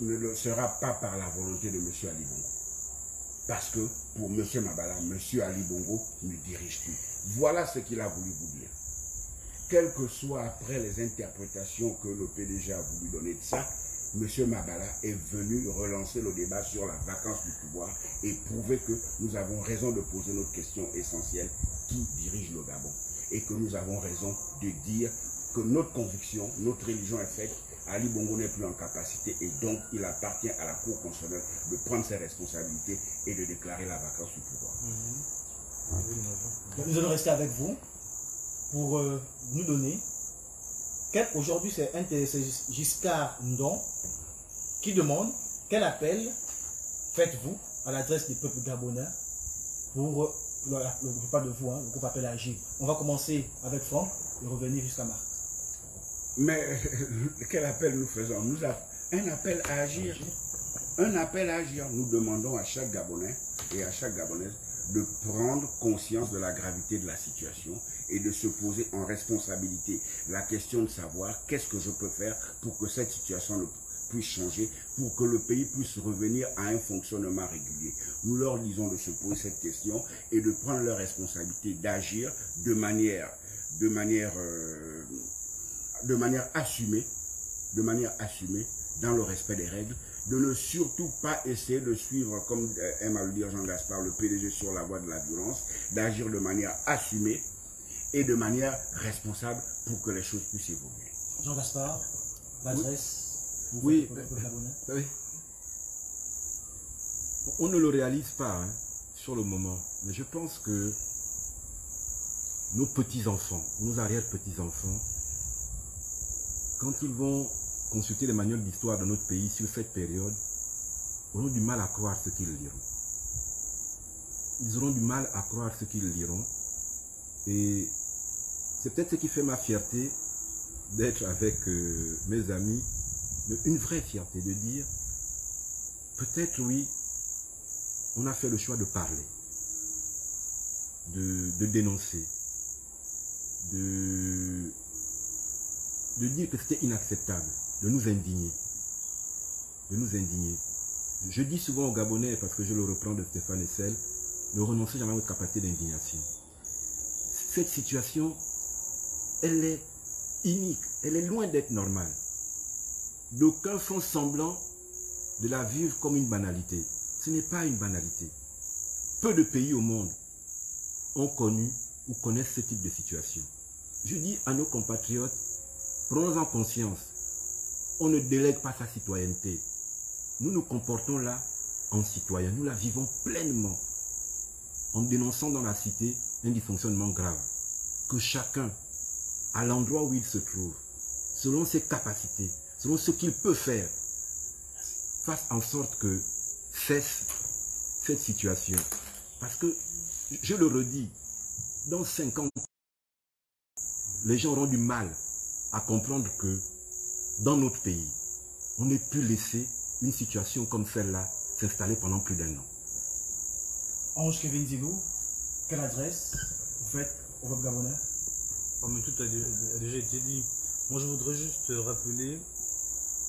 ne le sera pas par la volonté de M. Ali Bongo. Parce que pour M. Mabala, M. Ali Bongo ne dirige plus. Voilà ce qu'il a voulu vous dire. Quelles que soient après les interprétations que le PDG a voulu donner de ça, M. Mabala est venu relancer le débat sur la vacance du pouvoir et prouver que nous avons raison de poser notre question essentielle, qui dirige le Gabon? Et que nous avons raison de dire que notre conviction, notre religion est faite, Ali Bongo n'est plus en capacité et donc il appartient à la Cour constitutionnelle de prendre ses responsabilités et de déclarer la vacance du pouvoir. Nous allons rester avec vous pour nous donner. Aujourd'hui, c'est Giscard Ndon qui demande quel appel faites-vous à l'adresse du peuple gabonais pour le groupe, pas de vous, le groupe appel à agir. On va commencer avec Franck et revenir jusqu'à Marc. Mais quel appel nous faisons? Un appel à agir. Un appel à agir. Nous demandons à chaque Gabonais et à chaque Gabonaise de prendre conscience de la gravité de la situation et de se poser en responsabilité la question de savoir qu'est-ce que je peux faire pour que cette situation puisse changer, pour que le pays puisse revenir à un fonctionnement régulier. Nous leur disons de se poser cette question et de prendre leur responsabilité d'agir de manière assumée, dans le respect des règles, de ne surtout pas essayer de suivre, comme aime à le dire Jean Gaspard, le PDG sur la voie de la violence, d'agir de manière assumée et de manière responsable pour que les choses puissent évoluer. Jean Gaspard, l'adresse. Oui. Oui. On ne le réalise pas hein, sur le moment, mais je pense que nos petits-enfants, nos arrière-petits-enfants, quand ils vont consulter les manuels d'histoire de notre pays sur cette période, auront du mal à croire ce qu'ils liront. Ils auront du mal à croire ce qu'ils liront. Et c'est peut-être ce qui fait ma fierté d'être avec mes amis, mais une vraie fierté de dire, peut-être oui, on a fait le choix de parler, de dénoncer, de dire que c'était inacceptable, de nous indigner. Je dis souvent aux Gabonais, parce que je le reprends de Stéphane Hessel, ne renoncez jamais à votre capacité d'indignation. Cette situation, elle est inique, elle est loin d'être normale. D'aucuns font semblant de la vivre comme une banalité. Ce n'est pas une banalité. Peu de pays au monde ont connu ou connaissent ce type de situation. Je dis à nos compatriotes, prenons-en conscience. On ne délègue pas sa citoyenneté. Nous nous comportons là en citoyens. Nous la vivons pleinement en dénonçant dans la cité un dysfonctionnement grave. Que chacun, à l'endroit où il se trouve, selon ses capacités, selon ce qu'il peut faire, fasse en sorte que cesse cette situation. Parce que, je le redis, dans 50 ans, les gens auront du mal à comprendre que dans notre pays, on n'ait pu laisser une situation comme celle-là s'installer pendant plus d'1 an. Ange Kevin Zigou, quelle adresse vous faites au peuple gabonais? Oh, mais tout a déjà été dit. Moi, je voudrais juste rappeler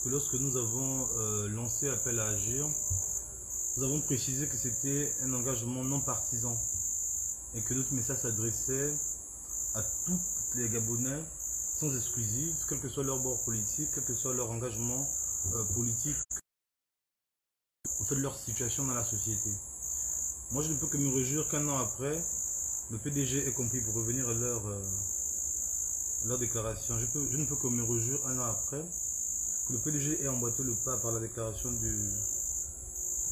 que lorsque nous avons lancé Appel à agir, nous avons précisé que c'était un engagement non partisan et que notre message s'adressait à tous les Gabonais sans exclusive, quel que soit leur bord politique, quel que soit leur engagement politique, en fait leur situation dans la société. Moi, je ne peux que me réjouir qu'un an après, le PDG ait compris pour revenir à leur déclaration. Je ne peux que me réjouir un an après que le PDG ait emboîté le pas par la déclaration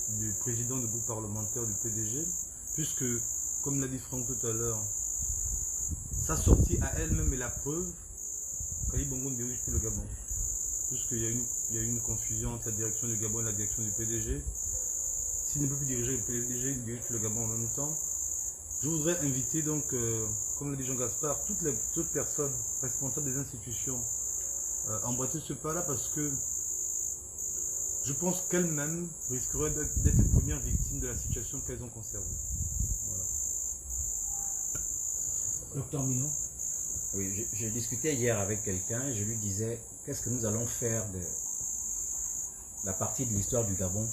du président du groupe parlementaire du PDG, puisque, comme l'a dit Franck tout à l'heure, sa sortie à elle-même est la preuve qu'Ali Bongo ne dirige plus le Gabon. Puisqu'il y a une confusion entre la direction du Gabon et la direction du PDG. S'il ne peut plus diriger le PDG, il ne dirige plus le Gabon en même temps. Je voudrais inviter donc, comme l'a dit Jean Gaspard, toutes les autres personnes responsables des institutions à emboîter ce pas-là, parce que je pense qu'elles-mêmes risqueraient d'être les premières victimes de la situation qu'elles ont conservée. Voilà. Docteur Mino. Oui, j'ai discuté hier avec quelqu'un et je lui disais, qu'est-ce que nous allons faire de la partie de l'histoire du Gabon?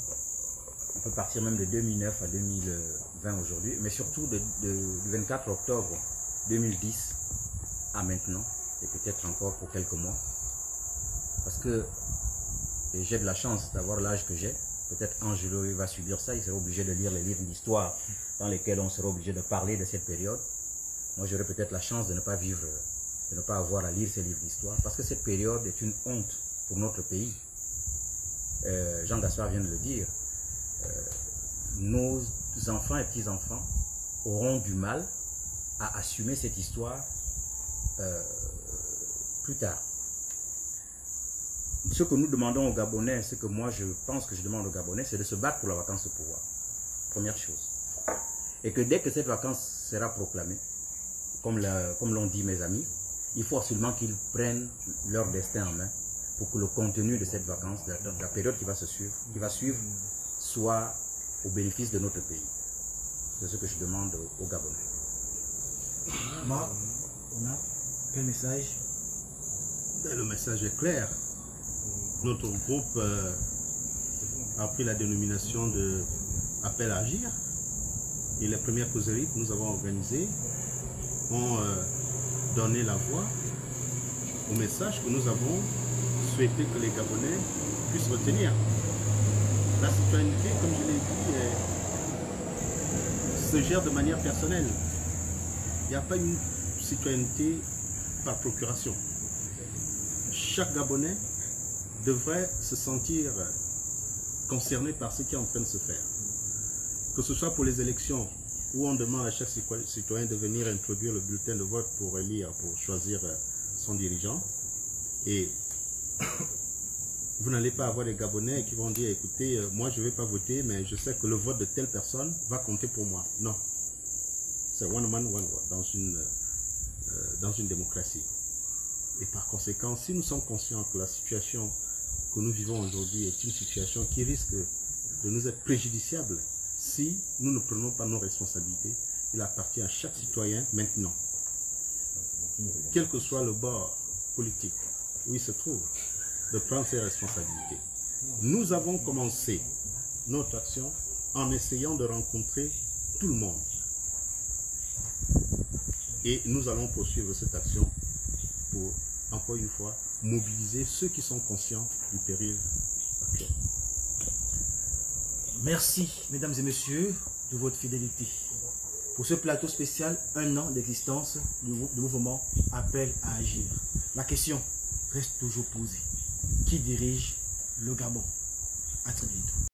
On peut partir même de 2009 à 2020 aujourd'hui, mais surtout du 24 octobre 2010 à maintenant, et peut-être encore pour quelques mois. Parce que j'ai de la chance d'avoir l'âge que j'ai. Peut-être Angelo va subir ça, il sera obligé de lire les livres d'histoire dans lesquels on sera obligé de parler de cette période. Moi, j'aurais peut-être la chance de ne pas vivre, de ne pas avoir à lire ces livres d'histoire, parce que cette période est une honte pour notre pays. Jean Gaspard vient de le dire. Nos enfants et petits-enfants auront du mal à assumer cette histoire plus tard. Ce que nous demandons aux Gabonais, ce que moi je pense que je demande aux Gabonais, c'est de se battre pour la vacance de pouvoir. Première chose. Et que dès que cette vacance sera proclamée, comme l'ont dit mes amis, il faut absolument qu'ils prennent leur destin en main pour que le contenu de cette vacance, de la période qui va suivre, soit au bénéfice de notre pays. C'est ce que je demande aux Gabonais. Marc, on a quel message? Le message est clair. Notre groupe a pris la dénomination de Appel à agir. Et les premières causeries que nous avons organisées ont donné la voix au message que nous avons souhaité que les Gabonais puissent retenir. La citoyenneté, comme je l'ai dit, se gère de manière personnelle. Il n'y a pas une citoyenneté par procuration. Chaque Gabonais devrait se sentir concerné par ce qui est en train de se faire. Que ce soit pour les élections, où on demande à chaque citoyen de venir introduire le bulletin de vote pour élire, pour choisir son dirigeant. Et vous n'allez pas avoir des Gabonais qui vont dire, écoutez, moi je ne vais pas voter, mais je sais que le vote de telle personne va compter pour moi. Non. C'est one man, one vote dans une démocratie. Et par conséquent, si nous sommes conscients que la situation que nous vivons aujourd'hui est une situation qui risque de nous être préjudiciable, si nous ne prenons pas nos responsabilités, il appartient à chaque citoyen maintenant, quel que soit le bord politique où il se trouve, de prendre ses responsabilités. Nous avons commencé notre action en essayant de rencontrer tout le monde. Et nous allons poursuivre cette action pour, encore une fois, mobiliser ceux qui sont conscients du péril actuel. Merci, mesdames et messieurs, de votre fidélité. Pour ce plateau spécial, 1 an d'existence du mouvement Appel à agir. La question reste toujours posée. Qui dirige le Gabon? À très bientôt.